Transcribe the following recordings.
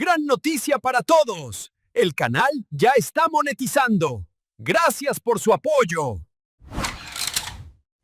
Gran noticia para todos. El canal ya está monetizando. Gracias por su apoyo.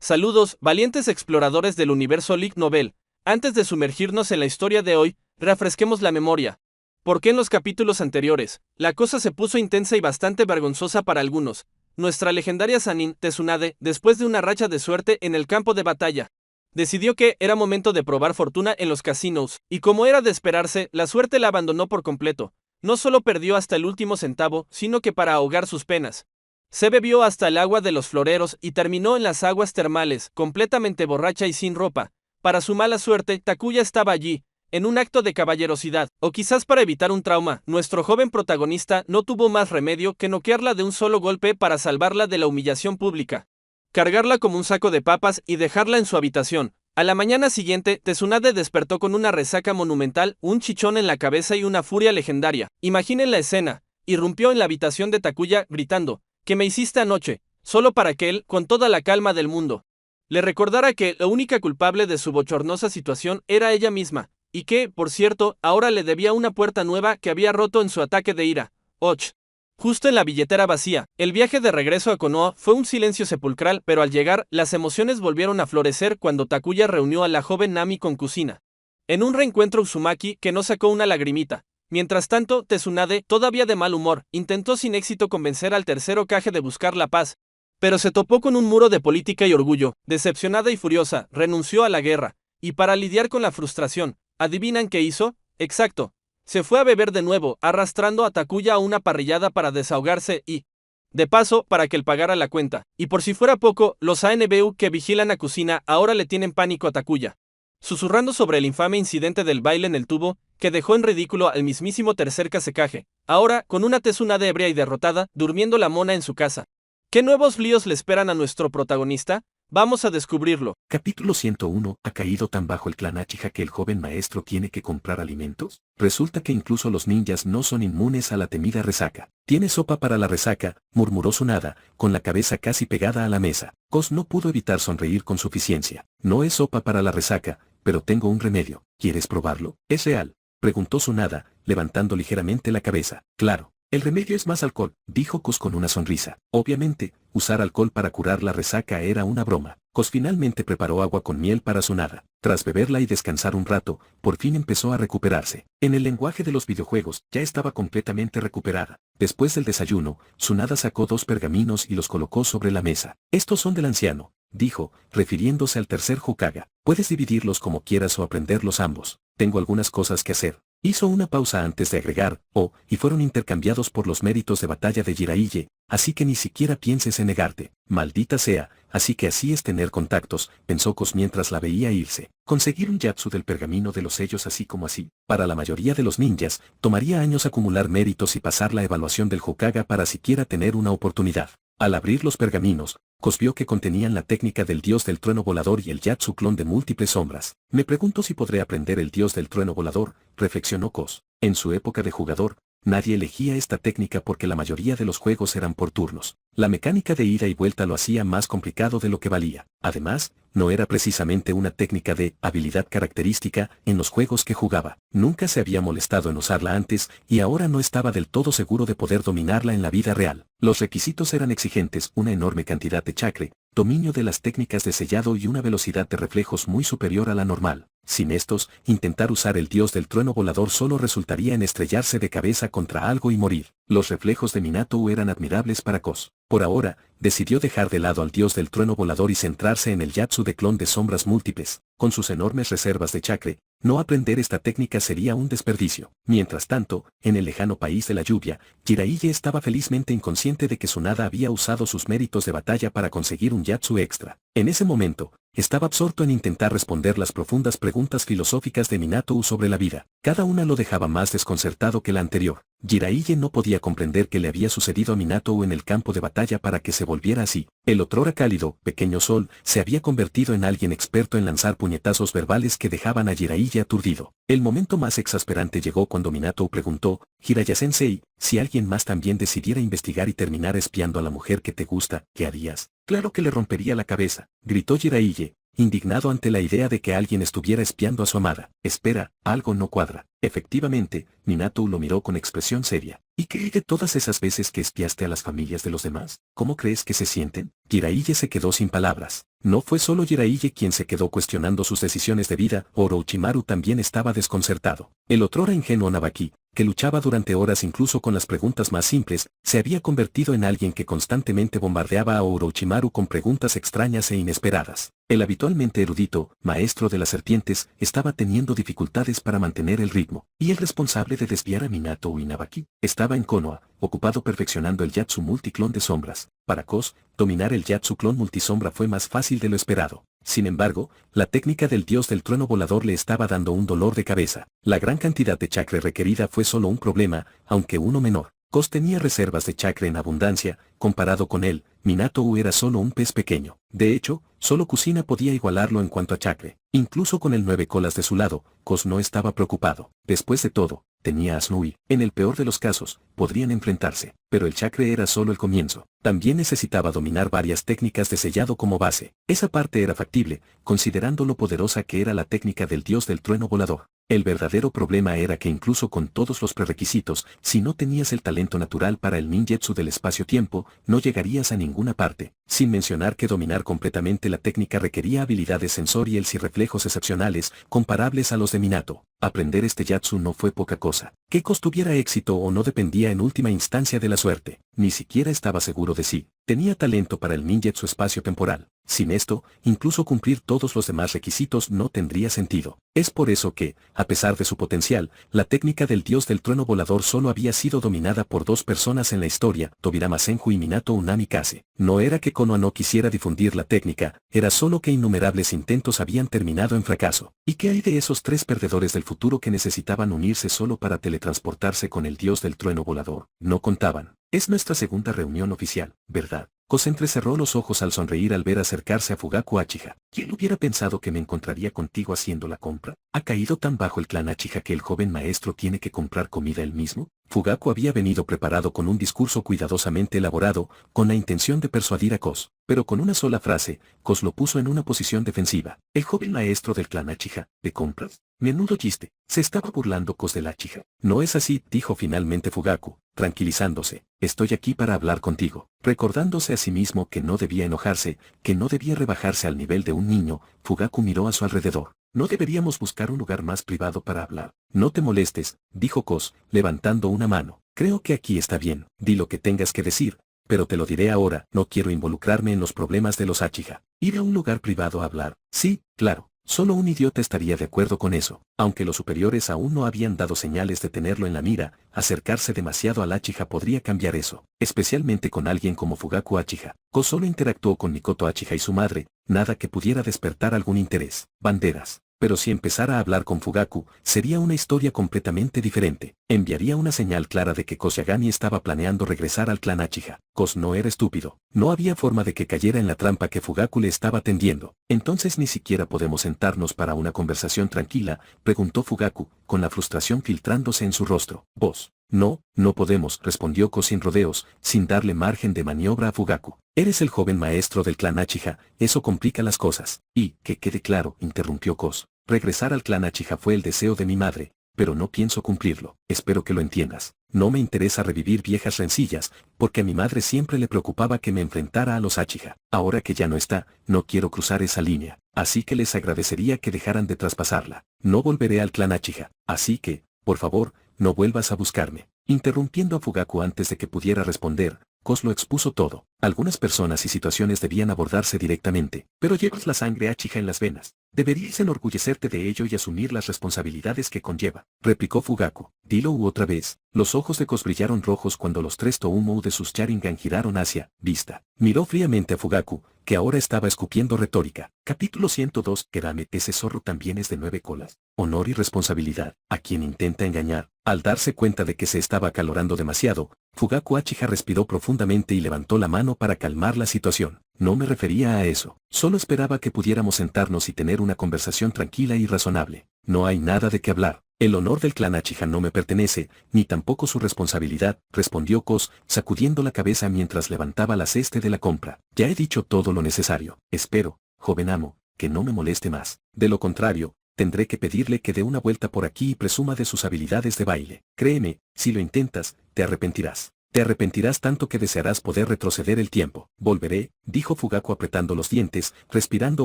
Saludos, valientes exploradores del universo Light Novel. Antes de sumergirnos en la historia de hoy, refresquemos la memoria. Porque en los capítulos anteriores, la cosa se puso intensa y bastante vergonzosa para algunos. Nuestra legendaria Sannin Tsunade, después de una racha de suerte en el campo de batalla, decidió que era momento de probar fortuna en los casinos, y como era de esperarse, la suerte la abandonó por completo. No solo perdió hasta el último centavo, sino que para ahogar sus penas, se bebió hasta el agua de los floreros y terminó en las aguas termales, completamente borracha y sin ropa. Para su mala suerte, Takuya estaba allí, en un acto de caballerosidad, o quizás para evitar un trauma. Nuestro joven protagonista no tuvo más remedio que noquearla de un solo golpe para salvarla de la humillación pública, cargarla como un saco de papas y dejarla en su habitación. A la mañana siguiente, Tsunade despertó con una resaca monumental, un chichón en la cabeza y una furia legendaria. Imaginen la escena. Irrumpió en la habitación de Takuya gritando: ¿qué me hiciste anoche? Solo para que él, con toda la calma del mundo, le recordara que la única culpable de su bochornosa situación era ella misma, y que, por cierto, ahora le debía una puerta nueva que había roto en su ataque de ira. Och. Justo en la billetera vacía, el viaje de regreso a Konoha fue un silencio sepulcral, pero al llegar, las emociones volvieron a florecer cuando Takuya reunió a la joven Nami con Kusina. En un reencuentro Uzumaki que no sacó una lagrimita. Mientras tanto, Tsunade, todavía de mal humor, intentó sin éxito convencer al tercer Hokage de buscar la paz, pero se topó con un muro de política y orgullo. Decepcionada y furiosa, renunció a la guerra, y para lidiar con la frustración, ¿adivinan qué hizo? Exacto. Se fue a beber de nuevo, arrastrando a Takuya a una parrillada para desahogarse y, de paso, para que él pagara la cuenta. Y por si fuera poco, los ANBU que vigilan a Kusina ahora le tienen pánico a Takuya, susurrando sobre el infame incidente del baile en el tubo, que dejó en ridículo al mismísimo tercer Kazekage. Ahora, con una Tsunade ebria y derrotada, durmiendo la mona en su casa. ¿Qué nuevos líos le esperan a nuestro protagonista? Vamos a descubrirlo. Capítulo 101. ¿Ha caído tan bajo el clan Uchiha que el joven maestro tiene que comprar alimentos? Resulta que incluso los ninjas no son inmunes a la temida resaca. ¿Tiene sopa para la resaca?, murmuró Tsunade, con la cabeza casi pegada a la mesa. Cos no pudo evitar sonreír con suficiencia. No es sopa para la resaca, pero tengo un remedio. ¿Quieres probarlo? ¿Es real?, preguntó Tsunade, levantando ligeramente la cabeza. Claro. El remedio es más alcohol, dijo Cos con una sonrisa. Obviamente, usar alcohol para curar la resaca era una broma. Cos finalmente preparó agua con miel para Tsunade. Tras beberla y descansar un rato, por fin empezó a recuperarse. En el lenguaje de los videojuegos, ya estaba completamente recuperada. Después del desayuno, Tsunade sacó 2 pergaminos y los colocó sobre la mesa. Estos son del anciano, dijo, refiriéndose al tercer Hokage. Puedes dividirlos como quieras o aprenderlos ambos. Tengo algunas cosas que hacer. Hizo una pausa antes de agregar: y fueron intercambiados por los méritos de batalla de Jiraiya, así que ni siquiera pienses en negarte. Maldita sea, así que así es tener contactos, pensó Cos mientras la veía irse. Conseguir un Yatsu del pergamino de los sellos así como así. Para la mayoría de los ninjas, tomaría años acumular méritos y pasar la evaluación del Hokage para siquiera tener una oportunidad. Al abrir los pergaminos, Cos vio que contenían la técnica del dios del trueno volador y el Yatsu clon de múltiples sombras. Me pregunto si podré aprender el dios del trueno volador, reflexionó Cos. En su época de jugador, nadie elegía esta técnica porque la mayoría de los juegos eran por turnos. La mecánica de ida y vuelta lo hacía más complicado de lo que valía. Además, no era precisamente una técnica de habilidad característica en los juegos que jugaba. Nunca se había molestado en usarla antes y ahora no estaba del todo seguro de poder dominarla en la vida real. Los requisitos eran exigentes: una enorme cantidad de chakra, dominio de las técnicas de sellado y una velocidad de reflejos muy superior a la normal. Sin estos, intentar usar el dios del trueno volador solo resultaría en estrellarse de cabeza contra algo y morir. Los reflejos de Minato eran admirables para Cos. Por ahora, decidió dejar de lado al dios del trueno volador y centrarse en el Yatsu de clon de sombras múltiples. Con sus enormes reservas de chakra, no aprender esta técnica sería un desperdicio. Mientras tanto, en el lejano país de la lluvia, Jiraiya estaba felizmente inconsciente de que Tsunade había usado sus méritos de batalla para conseguir un Yatsu extra. En ese momento, estaba absorto en intentar responder las profundas preguntas filosóficas de Minato sobre la vida. Cada una lo dejaba más desconcertado que la anterior. Jiraiya no podía comprender qué le había sucedido a Minato en el campo de batalla para que se volviera así. El otrora cálido, pequeño sol, se había convertido en alguien experto en lanzar puñetazos verbales que dejaban a Jiraiya aturdido. El momento más exasperante llegó cuando Minato preguntó: Jiraiya-sensei, si alguien más también decidiera investigar y terminar espiando a la mujer que te gusta, ¿qué harías? Claro que le rompería la cabeza, gritó Jiraiya, indignado ante la idea de que alguien estuviera espiando a su amada. Espera, algo no cuadra. Efectivamente, Minato lo miró con expresión seria. ¿Y qué de todas esas veces que espiaste a las familias de los demás? ¿Cómo crees que se sienten? Jiraiya se quedó sin palabras. No fue solo Jiraiya quien se quedó cuestionando sus decisiones de vida, Orochimaru también estaba desconcertado. El otrora ingenuo Nabaki, que luchaba durante horas incluso con las preguntas más simples, se había convertido en alguien que constantemente bombardeaba a Orochimaru con preguntas extrañas e inesperadas. El habitualmente erudito, maestro de las serpientes, estaba teniendo dificultades para mantener el ritmo, y el responsable de desviar a Minato y Nabaki estaba en Konoha, ocupado perfeccionando el Yatsu multiclon de sombras. Para Kos, dominar el Yatsu clon multisombra fue más fácil de lo esperado. Sin embargo, la técnica del dios del trueno volador le estaba dando un dolor de cabeza. La gran cantidad de chakra requerida fue solo un problema, aunque uno menor. Kos tenía reservas de chakra en abundancia, comparado con él, Minato era solo un pez pequeño. De hecho, solo Kusina podía igualarlo en cuanto a chakra. Incluso con el 9 colas de su lado, Kos no estaba preocupado. Después de todo, tenía a Snui. En el peor de los casos, podrían enfrentarse, pero el chakra era solo el comienzo. También necesitaba dominar varias técnicas de sellado como base. Esa parte era factible, considerando lo poderosa que era la técnica del dios del trueno volador. El verdadero problema era que incluso con todos los prerequisitos, si no tenías el talento natural para el ninjutsu del espacio-tiempo, no llegarías a ninguna parte, sin mencionar que dominar completamente la técnica requería habilidades sensoriales y reflejos excepcionales, comparables a los de Minato. Aprender este yatsu no fue poca cosa. Que Kos tuviera éxito o no dependía en última instancia de la suerte, ni siquiera estaba seguro de sí. Tenía talento para el ninjutsu espacio-temporal. Sin esto, incluso cumplir todos los demás requisitos no tendría sentido. Es por eso que, a pesar de su potencial, la técnica del dios del trueno volador solo había sido dominada por dos personas en la historia, Tobirama Senju y Minato Unamikaze. No era que Konoha no quisiera difundir la técnica, era solo que innumerables intentos habían terminado en fracaso. ¿Y qué hay de esos tres perdedores del futuro que necesitaban unirse solo para teletransportarse con el dios del trueno volador? No contaban. Es nuestra segunda reunión oficial, ¿verdad? Kos entrecerró los ojos al sonreír al ver acercarse a Fugaku Uchiha. ¿Quién hubiera pensado que me encontraría contigo haciendo la compra? ¿Ha caído tan bajo el clan Uchiha que el joven maestro tiene que comprar comida él mismo? Fugaku había venido preparado con un discurso cuidadosamente elaborado, con la intención de persuadir a Kos, pero con una sola frase, Kos lo puso en una posición defensiva. El joven maestro del clan Uchiha, ¿de compras? Menudo chiste. Se estaba burlando Kos del Uchiha. No es así, dijo finalmente Fugaku, tranquilizándose. Estoy aquí para hablar contigo. Recordándose a sí mismo que no debía enojarse, que no debía rebajarse al nivel de un niño, Fugaku miró a su alrededor. ¿No deberíamos buscar un lugar más privado para hablar? No te molestes, dijo Kos, levantando una mano. Creo que aquí está bien. Di lo que tengas que decir, pero te lo diré ahora. No quiero involucrarme en los problemas de los Uchiha. Ir a un lugar privado a hablar. Sí, claro. Solo un idiota estaría de acuerdo con eso. Aunque los superiores aún no habían dado señales de tenerlo en la mira, acercarse demasiado al Uchiha podría cambiar eso, especialmente con alguien como Fugaku Uchiha. Kos solo interactuó con Mikoto Uchiha y su madre, nada que pudiera despertar algún interés. Banderas. Pero si empezara a hablar con Fugaku, sería una historia completamente diferente. Enviaría una señal clara de que Kos Yagami estaba planeando regresar al clan Uchiha. Kos no era estúpido. No había forma de que cayera en la trampa que Fugaku le estaba tendiendo. Entonces ni siquiera podemos sentarnos para una conversación tranquila, preguntó Fugaku, con la frustración filtrándose en su rostro. ¿Vos? No, no podemos, respondió Kos sin rodeos, sin darle margen de maniobra a Fugaku. Eres el joven maestro del clan Uchiha, eso complica las cosas. Y, que quede claro, interrumpió Kos. Regresar al clan Uchiha fue el deseo de mi madre, pero no pienso cumplirlo. Espero que lo entiendas. No me interesa revivir viejas rencillas, porque a mi madre siempre le preocupaba que me enfrentara a los Uchiha. Ahora que ya no está, no quiero cruzar esa línea. Así que les agradecería que dejaran de traspasarla. No volveré al clan Uchiha. Así que, por favor, no vuelvas a buscarme. Interrumpiendo a Fugaku antes de que pudiera responder, Kos lo expuso todo. Algunas personas y situaciones debían abordarse directamente, pero llevas la sangre Uchiha en las venas. Deberías enorgullecerte de ello y asumir las responsabilidades que conlleva, replicó Fugaku. Dilo otra vez. Los ojos de Kos brillaron rojos cuando los tres Toumou de sus Sharingan giraron hacia vista. Miró fríamente a Fugaku, que ahora estaba escupiendo retórica. Capítulo 102. Kerame, ese zorro también es de 9 colas. Honor y responsabilidad. A quien intenta engañar. Al darse cuenta de que se estaba acalorando demasiado, Fugaku Uchiha respiró profundamente y levantó la mano para calmar la situación. No me refería a eso. Solo esperaba que pudiéramos sentarnos y tener una conversación tranquila y razonable. No hay nada de qué hablar. El honor del clan Uchiha no me pertenece, ni tampoco su responsabilidad, respondió Kos, sacudiendo la cabeza mientras levantaba la ceste de la compra. Ya he dicho todo lo necesario. Espero, joven amo, que no me moleste más. De lo contrario, tendré que pedirle que dé una vuelta por aquí y presuma de sus habilidades de baile. Créeme, si lo intentas, te arrepentirás. Te arrepentirás tanto que desearás poder retroceder el tiempo. Volveré, dijo Fugaku apretando los dientes, respirando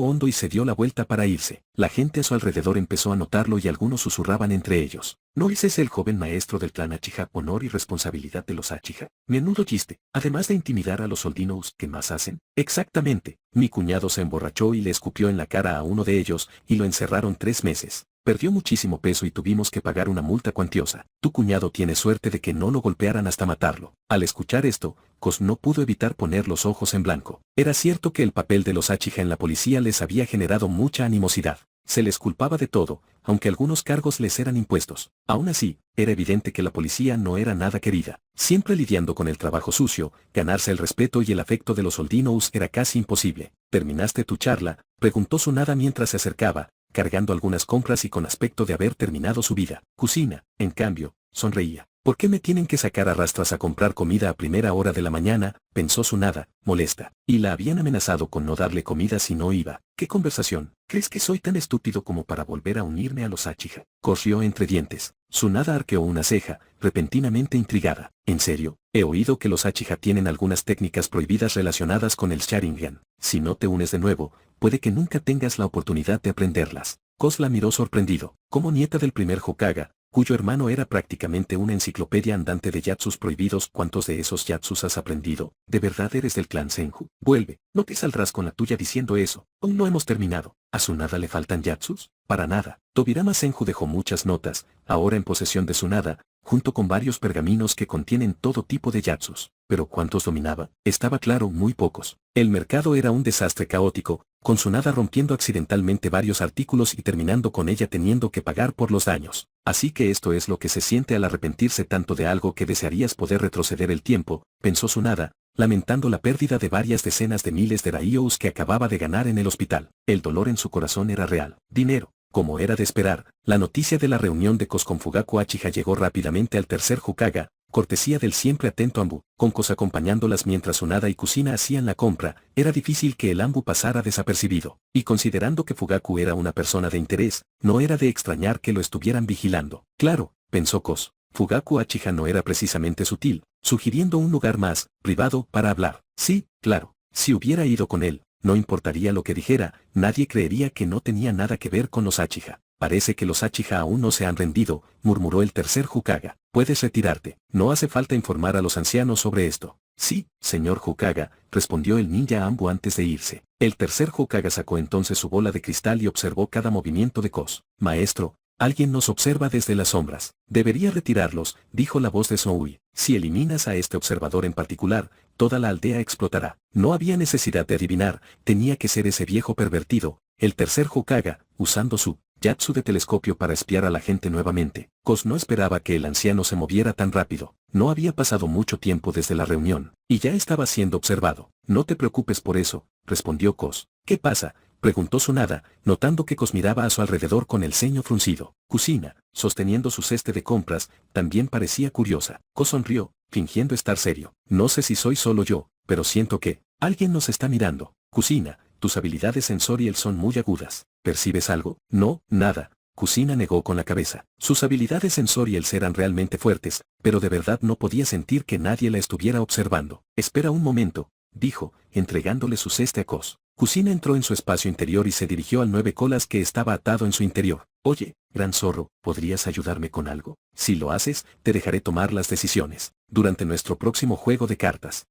hondo y se dio la vuelta para irse. La gente a su alrededor empezó a notarlo y algunos susurraban entre ellos. ¿No es ese el joven maestro del clan Uchiha? Honor y responsabilidad de los Uchiha. Menudo chiste. Además de intimidar a los Soldinous, ¿qué más hacen? Exactamente. Mi cuñado se emborrachó y le escupió en la cara a uno de ellos, y lo encerraron 3 meses. Perdió muchísimo peso y tuvimos que pagar una multa cuantiosa. Tu cuñado tiene suerte de que no lo golpearan hasta matarlo. Al escuchar esto, Kos no pudo evitar poner los ojos en blanco. Era cierto que el papel de los Uchiha en la policía les había generado mucha animosidad. Se les culpaba de todo, aunque algunos cargos les eran impuestos. Aún así, era evidente que la policía no era nada querida. Siempre lidiando con el trabajo sucio, ganarse el respeto y el afecto de los Soldinous era casi imposible. ¿Terminaste tu charla?, preguntó Tsunade mientras se acercaba, cargando algunas compras y con aspecto de haber terminado su vida. Kusina, en cambio, sonreía. ¿Por qué me tienen que sacar a rastras a comprar comida a primera hora de la mañana?, pensó Tsunade, molesta. Y la habían amenazado con no darle comida si no iba. ¿Qué conversación? ¿Crees que soy tan estúpido como para volver a unirme a los Uchiha?, corrió entre dientes. Tsunade arqueó una ceja, repentinamente intrigada. ¿En serio? He oído que los Uchiha tienen algunas técnicas prohibidas relacionadas con el Sharingan. Si no te unes de nuevo, puede que nunca tengas la oportunidad de aprenderlas. Kos la miró sorprendido. Como nieta del primer Hokage, cuyo hermano era prácticamente una enciclopedia andante de yatsus prohibidos, ¿cuántos de esos yatsus has aprendido? ¿De verdad eres del clan Senju? Vuelve, no te saldrás con la tuya diciendo eso. Aún no hemos terminado. ¿A Tsunade le faltan yatsus? Para nada. Tobirama Senju dejó muchas notas, ahora en posesión de Tsunade, junto con varios pergaminos que contienen todo tipo de yatsus. ¿Pero cuántos dominaba? Estaba claro, muy pocos. El mercado era un desastre caótico, con Tsunade rompiendo accidentalmente varios artículos y terminando con ella teniendo que pagar por los daños. Así que esto es lo que se siente al arrepentirse tanto de algo que desearías poder retroceder el tiempo, pensó Tsunade, lamentando la pérdida de varias decenas de miles de Raious que acababa de ganar en el hospital. El dolor en su corazón era real. Dinero. Como era de esperar, la noticia de la reunión de Kos con Fugaku Uchiha llegó rápidamente al tercer Hokage, cortesía del siempre atento Anbu, con Kos acompañándolas mientras Tsunade y Kusina hacían la compra. Era difícil que el Anbu pasara desapercibido, y considerando que Fugaku era una persona de interés, no era de extrañar que lo estuvieran vigilando. Claro, pensó Kos, Fugaku Uchiha no era precisamente sutil, sugiriendo un lugar más privado para hablar. Sí, claro, si hubiera ido con él, no importaría lo que dijera, nadie creería que no tenía nada que ver con los Uchiha. Parece que los Uchiha aún no se han rendido, murmuró el tercer Hokage. Puedes retirarte, no hace falta informar a los ancianos sobre esto. Sí, señor Hokage, respondió el ninja Anbu antes de irse. El tercer Hokage sacó entonces su bola de cristal y observó cada movimiento de Kos. Maestro, alguien nos observa desde las sombras. Debería retirarlos, dijo la voz de Zoui. Si eliminas a este observador en particular, toda la aldea explotará. No había necesidad de adivinar, tenía que ser ese viejo pervertido, el tercer Hokage, usando su yatsu de telescopio para espiar a la gente nuevamente. Kos no esperaba que el anciano se moviera tan rápido. No había pasado mucho tiempo desde la reunión, y ya estaba siendo observado. No te preocupes por eso, respondió Kos. ¿Qué pasa?, preguntó Tsunade, notando que Kos miraba a su alrededor con el ceño fruncido. Kusina, sosteniendo su ceste de compras, también parecía curiosa. Kos sonrió, fingiendo estar serio. No sé si soy solo yo, pero siento que alguien nos está mirando. Kusina, tus habilidades sensorial son muy agudas. ¿Percibes algo? No, nada. Kusina negó con la cabeza. Sus habilidades sensoriales eran realmente fuertes, pero de verdad no podía sentir que nadie la estuviera observando. Espera un momento, dijo, entregándole su ceste a Kos. Kusina entró en su espacio interior y se dirigió al 9 colas que estaba atado en su interior. Oye, gran zorro, ¿podrías ayudarme con algo? Si lo haces, te dejaré tomar las decisiones. Durante nuestro próximo juego de cartas.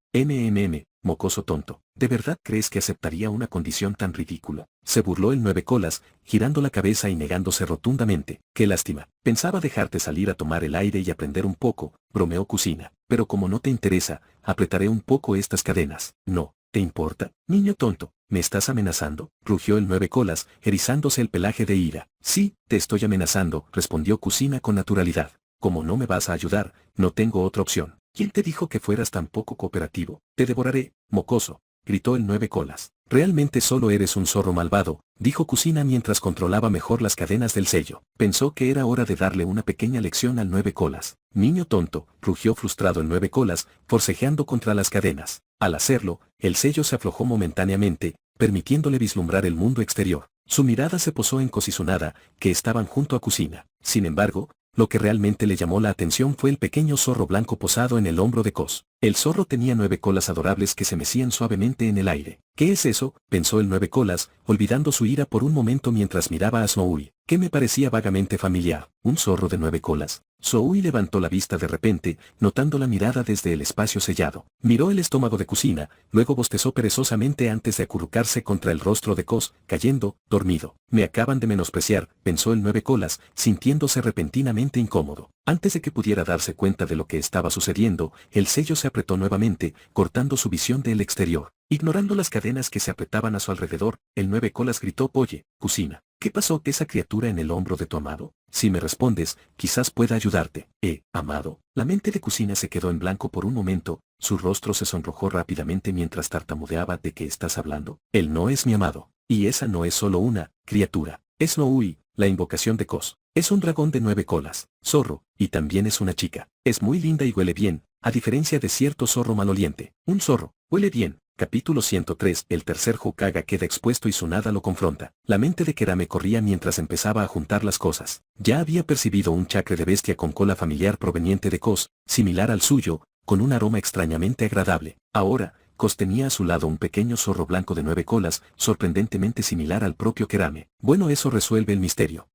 Mocoso tonto. ¿De verdad crees que aceptaría una condición tan ridícula? Se burló el 9 colas, girando la cabeza y negándose rotundamente. Qué lástima. Pensaba dejarte salir a tomar el aire y aprender un poco, bromeó Kusina. Pero como no te interesa, apretaré un poco estas cadenas. No. ¿Te importa? Niño tonto, ¿me estás amenazando?, rugió el 9 colas, erizándose el pelaje de ira. Sí, te estoy amenazando, respondió Kusina con naturalidad. Como no me vas a ayudar, no tengo otra opción. ¿Quién te dijo que fueras tan poco cooperativo? Te devoraré, mocoso, gritó el 9 colas. Realmente solo eres un zorro malvado, dijo Kusina mientras controlaba mejor las cadenas del sello. Pensó que era hora de darle una pequeña lección al 9 colas. Niño tonto, rugió frustrado el 9 colas, forcejeando contra las cadenas. Al hacerlo, el sello se aflojó momentáneamente, permitiéndole vislumbrar el mundo exterior. Su mirada se posó en Kos y Tsunada, que estaban junto a Kusina. Sin embargo, lo que realmente le llamó la atención fue el pequeño zorro blanco posado en el hombro de Kos. El zorro tenía 9 colas adorables que se mecían suavemente en el aire. ¿Qué es eso?, pensó el 9 colas, olvidando su ira por un momento mientras miraba a Snowy, que me parecía vagamente familiar. ¿Un zorro de 9 colas? Snowy levantó la vista de repente, notando la mirada desde el espacio sellado. Miró el estómago de Kusina, luego bostezó perezosamente antes de acurrucarse contra el rostro de Kos, cayendo, dormido. Me acaban de menospreciar, pensó el 9 colas, sintiéndose repentinamente incómodo. Antes de que pudiera darse cuenta de lo que estaba sucediendo, el sello se apretó nuevamente, cortando su visión del exterior. Ignorando las cadenas que se apretaban a su alrededor, el 9 colas gritó: «Oye, Kusina, ¿qué pasó con esa criatura en el hombro de tu amado? Si me respondes, quizás pueda ayudarte». Amado. La mente de Kusina se quedó en blanco por un momento, su rostro se sonrojó rápidamente mientras tartamudeaba. ¿De qué estás hablando? Él no es mi amado. Y esa no es solo una criatura. Es Snowy, la invocación de Kos. Es un dragón de 9 colas, zorro, y también es una chica. Es muy linda y huele bien, a diferencia de cierto zorro maloliente. Un zorro, huele bien. Capítulo 103. El tercer Hokage queda expuesto y Tsunada lo confronta. La mente de Kerame corría mientras empezaba a juntar las cosas. Ya había percibido un chakre de bestia con cola familiar proveniente de Kos, similar al suyo, con un aroma extrañamente agradable. Ahora, Kos tenía a su lado un pequeño zorro blanco de 9 colas, sorprendentemente similar al propio Kerame. Bueno, eso resuelve el misterio.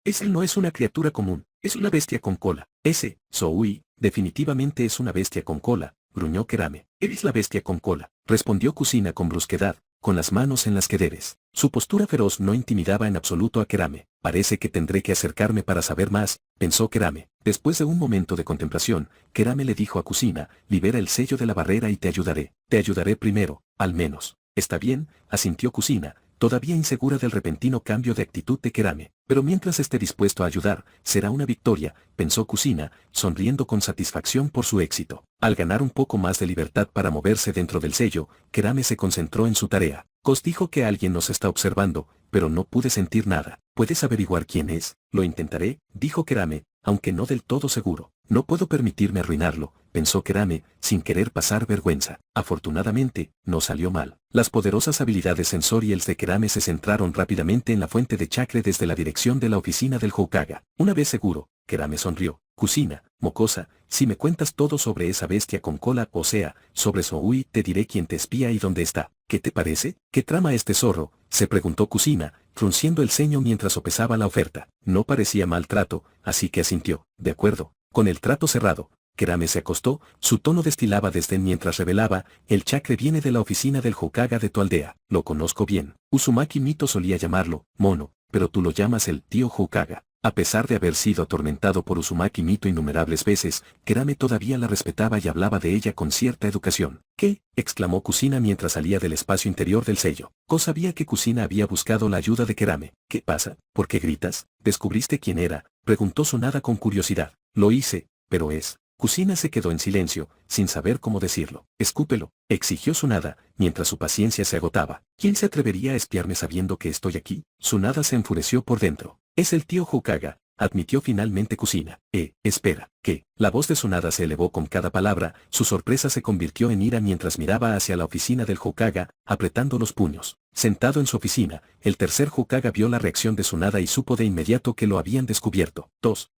Ese no es una criatura común, es una bestia con cola. Snowy, definitivamente es una bestia con cola, gruñó Kerame. Eres la bestia con cola, respondió Kusina con brusquedad, con las manos en las que debes. Su postura feroz no intimidaba en absoluto a Kerame. Parece que tendré que acercarme para saber más, pensó Kerame. Después de un momento de contemplación, Kerame le dijo a Kusina: «Libera el sello de la barrera y te ayudaré. Te ayudaré primero, al menos». «Está bien», asintió Kusina, todavía insegura del repentino cambio de actitud de Kerame. «Pero mientras esté dispuesto a ayudar, será una victoria», pensó Kusina, sonriendo con satisfacción por su éxito. Al ganar un poco más de libertad para moverse dentro del sello, Kerame se concentró en su tarea. Kos dijo que alguien nos está observando, pero no pude sentir nada. ¿Puedes averiguar quién es? Lo intentaré, dijo Kerame, aunque no del todo seguro. No puedo permitirme arruinarlo, pensó Kerame, sin querer pasar vergüenza. Afortunadamente, no salió mal. Las poderosas habilidades sensoriales de Kerame se centraron rápidamente en la fuente de chakra desde la dirección de la oficina del Hokage. Una vez seguro, Kerame sonrió. «Kusina, mocosa, si me cuentas todo sobre esa bestia con cola, o sea, sobre Snowy, te diré quién te espía y dónde está. ¿Qué te parece? ¿Qué trama este zorro?», se preguntó Kusina, frunciendo el ceño mientras sopesaba la oferta. No parecía mal trato, así que asintió. «De acuerdo». Con el trato cerrado, Kerame se acostó, su tono destilaba desdén mientras revelaba: «El chakra viene de la oficina del Hokage de tu aldea. Lo conozco bien. Uzumaki Mito solía llamarlo mono, pero tú lo llamas el tío Hokage». A pesar de haber sido atormentado por Uzumaki Mito innumerables veces, Kerame todavía la respetaba y hablaba de ella con cierta educación. «¿Qué?», exclamó Kusina mientras salía del espacio interior del sello. Kos sabía que Kusina había buscado la ayuda de Kerame. «¿Qué pasa? ¿Por qué gritas? ¿Descubriste quién era?», preguntó Tsunada con curiosidad. «Lo hice, pero es...». Kusina se quedó en silencio, sin saber cómo decirlo. «Escúpelo», exigió Tsunada, mientras su paciencia se agotaba. «¿Quién se atrevería a espiarme sabiendo que estoy aquí?». Tsunada se enfureció por dentro. «Es el tío Hokage», admitió finalmente Kusina. Espera». «¿Qué?». La voz de Tsunada se elevó con cada palabra, su sorpresa se convirtió en ira mientras miraba hacia la oficina del Hokage, apretando los puños. Sentado en su oficina, el tercer Hokage vio la reacción de Tsunada y supo de inmediato que lo habían descubierto. Tos.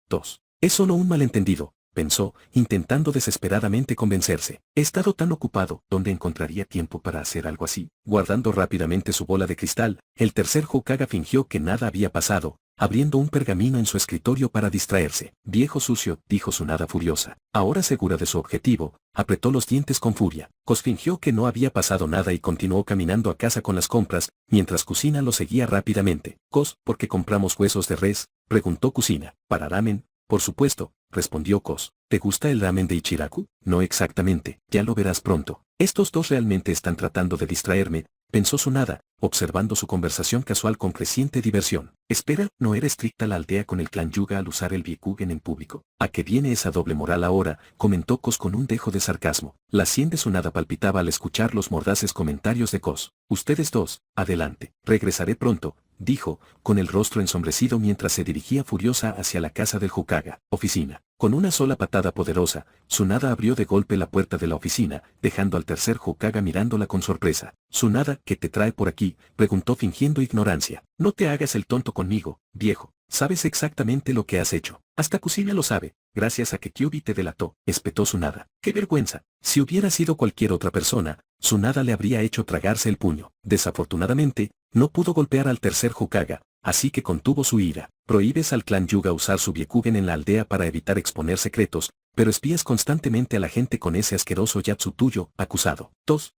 «Es solo un malentendido», pensó, intentando desesperadamente convencerse. «He estado tan ocupado, ¿dónde encontraría tiempo para hacer algo así?». Guardando rápidamente su bola de cristal, el tercer Hokage fingió que nada había pasado, abriendo un pergamino en su escritorio para distraerse. «Viejo sucio», dijo Tsunada furiosa. Ahora segura de su objetivo, apretó los dientes con furia. Kos fingió que no había pasado nada y continuó caminando a casa con las compras, mientras Kusina lo seguía rápidamente. «Kos, ¿por qué compramos huesos de res?», preguntó Kusina. «Para ramen». «Por supuesto», respondió Kos. «¿Te gusta el ramen de Ichiraku?». «No exactamente, ya lo verás pronto». «Estos dos realmente están tratando de distraerme», pensó Tsunada, observando su conversación casual con creciente diversión. «Espera, ¿no era estricta la aldea con el clan Yuga al usar el Byakugan en público? ¿A qué viene esa doble moral ahora?», comentó Kos con un dejo de sarcasmo. La sien de Tsunada palpitaba al escuchar los mordaces comentarios de Kos. «Ustedes dos, adelante. Regresaré pronto», dijo, con el rostro ensombrecido mientras se dirigía furiosa hacia la casa del Hokage. Oficina. Con una sola patada poderosa, Tsunade abrió de golpe la puerta de la oficina, dejando al tercer Hokage mirándola con sorpresa. «Tsunade, ¿qué te trae por aquí?», preguntó fingiendo ignorancia. «No te hagas el tonto conmigo, viejo. Sabes exactamente lo que has hecho. Hasta Kushina lo sabe, gracias a que Kyuubi te delató», espetó Tsunade. «¡Qué vergüenza! Si hubiera sido cualquier otra persona, Tsunade le habría hecho tragarse el puño. Desafortunadamente, no pudo golpear al tercer Hokage, así que contuvo su ira. Prohíbes al clan Hyuga usar su Byakugan en la aldea para evitar exponer secretos, pero espías constantemente a la gente con ese asqueroso yatsu tuyo, acusado. Tos.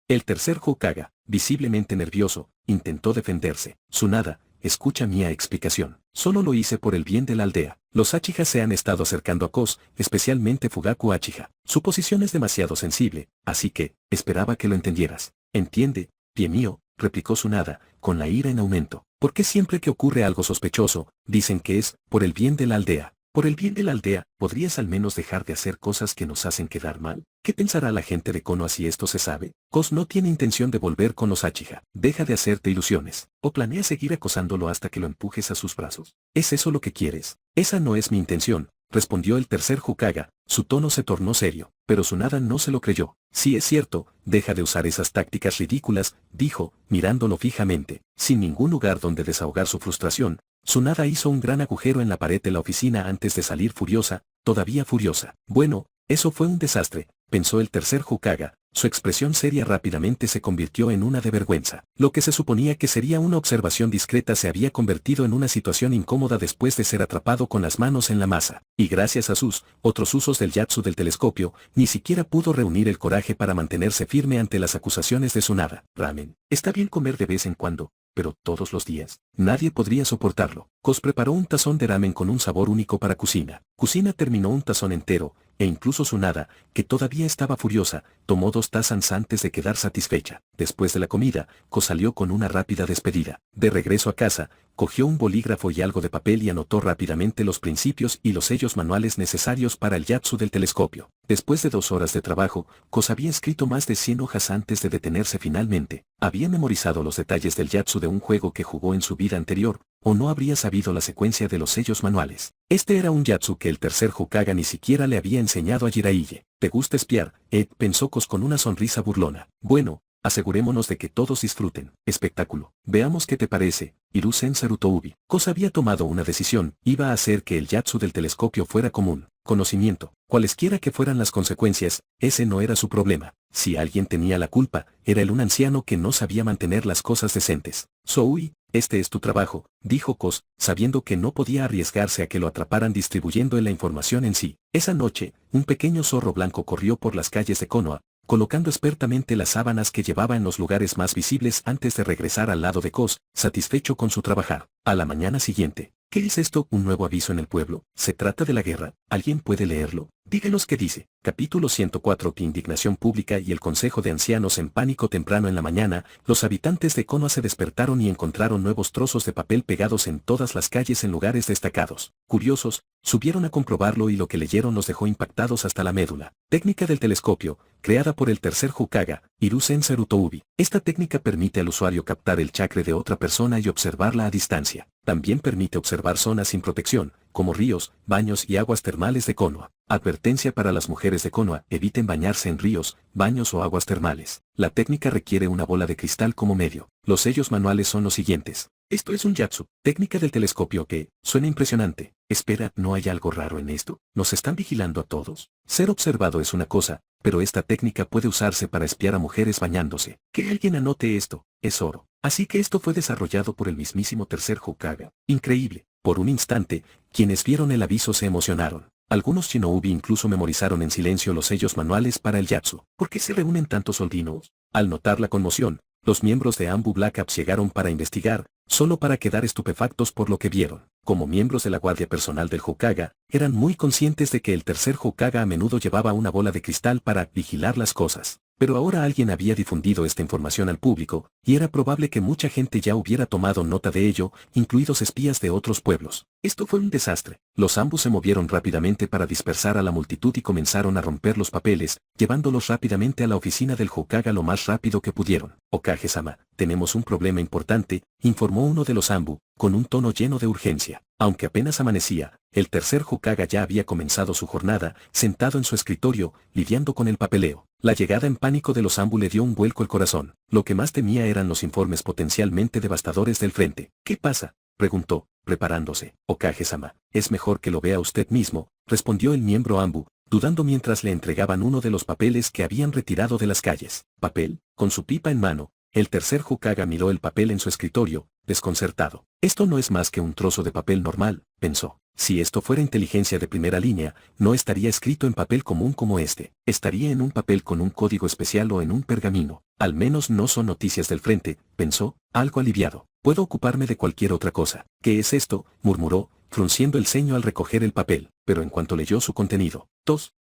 El tercer Hokage, visiblemente nervioso, intentó defenderse. «Tsunade, escucha mi explicación. Solo lo hice por el bien de la aldea. Los Uchiha se han estado acercando a Koz, especialmente Fugaku Uchiha. Su posición es demasiado sensible, así que, esperaba que lo entendieras». «Entiende, pie mío», replicó Tsunade, con la ira en aumento. «¿Por qué siempre que ocurre algo sospechoso, dicen que es por el bien de la aldea? Por el bien de la aldea, ¿podrías al menos dejar de hacer cosas que nos hacen quedar mal? ¿Qué pensará la gente de Konoha si esto se sabe? Koz no tiene intención de volver con los Uchiha. Deja de hacerte ilusiones. ¿O planeas seguir acosándolo hasta que lo empujes a sus brazos? ¿Es eso lo que quieres?» «Esa no es mi intención», respondió el tercer Hokage. Su tono se tornó serio, pero Tsunade no se lo creyó. «Sí es cierto, deja de usar esas tácticas ridículas», dijo, mirándolo fijamente. Sin ningún lugar donde desahogar su frustración, Tsunade hizo un gran agujero en la pared de la oficina antes de salir furiosa, todavía furiosa. «Bueno, eso fue un desastre», pensó el tercer Hokage. Su expresión seria rápidamente se convirtió en una de vergüenza. Lo que se suponía que sería una observación discreta se había convertido en una situación incómoda después de ser atrapado con las manos en la masa. Y gracias a sus otros usos del yatsu del telescopio, ni siquiera pudo reunir el coraje para mantenerse firme ante las acusaciones de Tsunade. «Ramen. Está bien comer de vez en cuando, pero todos los días. Nadie podría soportarlo». Koz preparó un tazón de ramen con un sabor único para Kushina. Kushina terminó un tazón entero, e incluso Tsunade, que todavía estaba furiosa, tomó 2 tazas antes de quedar satisfecha. Después de la comida, Koz salió con una rápida despedida. De regreso a casa, cogió un bolígrafo y algo de papel y anotó rápidamente los principios y los sellos manuales necesarios para el yatsu del telescopio. Después de 2 horas de trabajo, Koz había escrito más de 100 hojas antes de detenerse finalmente. Había memorizado los detalles del yatsu de un juego que jugó en su vida anterior, o no habría sabido la secuencia de los sellos manuales. Este era un yatsu que el tercer Hokage ni siquiera le había enseñado a Jiraiya. «¿Te gusta espiar?», pensó Koz con una sonrisa burlona. «Bueno, asegurémonos de que todos disfruten. Espectáculo. Veamos qué te parece, Hiruzen Sarutoubi». Koz había tomado una decisión, iba a hacer que el yatsu del telescopio fuera común. Conocimiento. Cualesquiera que fueran las consecuencias, ese no era su problema. Si alguien tenía la culpa, era un anciano que no sabía mantener las cosas decentes. «Soui, este es tu trabajo», dijo Koz, sabiendo que no podía arriesgarse a que lo atraparan distribuyendo la información en sí. Esa noche, un pequeño zorro blanco corrió por las calles de Konoha, colocando expertamente las sábanas que llevaba en los lugares más visibles antes de regresar al lado de Koz, satisfecho con su trabajar. A la mañana siguiente, ¿qué es esto? ¿Un nuevo aviso en el pueblo? ¿Se trata de la guerra? ¿Alguien puede leerlo? Díganos qué dice. Capítulo 104. Indignación pública y el Consejo de Ancianos en pánico. Temprano en la mañana, los habitantes de Konoha se despertaron y encontraron nuevos trozos de papel pegados en todas las calles en lugares destacados. Curiosos, subieron a comprobarlo y lo que leyeron los dejó impactados hasta la médula. Técnica del telescopio, creada por el tercer Hokage, Hiruzen Sarutoubi. Esta técnica permite al usuario captar el chakra de otra persona y observarla a distancia. También permite observar zonas sin protección, como ríos, baños y aguas termales de Konoha. Advertencia para las mujeres de Konoha: eviten bañarse en ríos, baños o aguas termales. La técnica requiere una bola de cristal como medio. Los sellos manuales son los siguientes. Esto es un yatsu, técnica del telescopio que, suena impresionante. Espera, ¿no hay algo raro en esto? ¿Nos están vigilando a todos? Ser observado es una cosa, pero esta técnica puede usarse para espiar a mujeres bañándose. Que alguien anote esto, es oro. Así que esto fue desarrollado por el mismísimo tercer Hokage. Increíble. Por un instante, quienes vieron el aviso se emocionaron. Algunos shinobi incluso memorizaron en silencio los sellos manuales para el yatsu. ¿Por qué se reúnen tantos soldinos? Al notar la conmoción, los miembros de Anbu Black Ops llegaron para investigar, solo para quedar estupefactos por lo que vieron. Como miembros de la guardia personal del Hokage, eran muy conscientes de que el tercer Hokage a menudo llevaba una bola de cristal para vigilar las cosas. Pero ahora alguien había difundido esta información al público, y era probable que mucha gente ya hubiera tomado nota de ello, incluidos espías de otros pueblos. Esto fue un desastre. Los Anbu se movieron rápidamente para dispersar a la multitud y comenzaron a romper los papeles, llevándolos rápidamente a la oficina del Hokage lo más rápido que pudieron. Okage-sama, tenemos un problema importante, informó uno de los Anbu, con un tono lleno de urgencia. Aunque apenas amanecía, el tercer Hokage ya había comenzado su jornada, sentado en su escritorio, lidiando con el papeleo. La llegada en pánico de los Anbu le dio un vuelco al corazón. Lo que más temía eran los informes potencialmente devastadores del frente. ¿Qué pasa?, preguntó, preparándose. Okage-sama, es mejor que lo vea usted mismo, respondió el miembro Anbu, dudando mientras le entregaban uno de los papeles que habían retirado de las calles. ¿Papel? Con su pipa en mano, el tercer Hokage miró el papel en su escritorio, desconcertado. Esto no es más que un trozo de papel normal, pensó. Si esto fuera inteligencia de primera línea, no estaría escrito en papel común como este. Estaría en un papel con un código especial o en un pergamino. Al menos no son noticias del frente, pensó, algo aliviado. Puedo ocuparme de cualquier otra cosa. ¿Qué es esto?, murmuró, frunciendo el ceño al recoger el papel, pero en cuanto leyó su contenido, tos.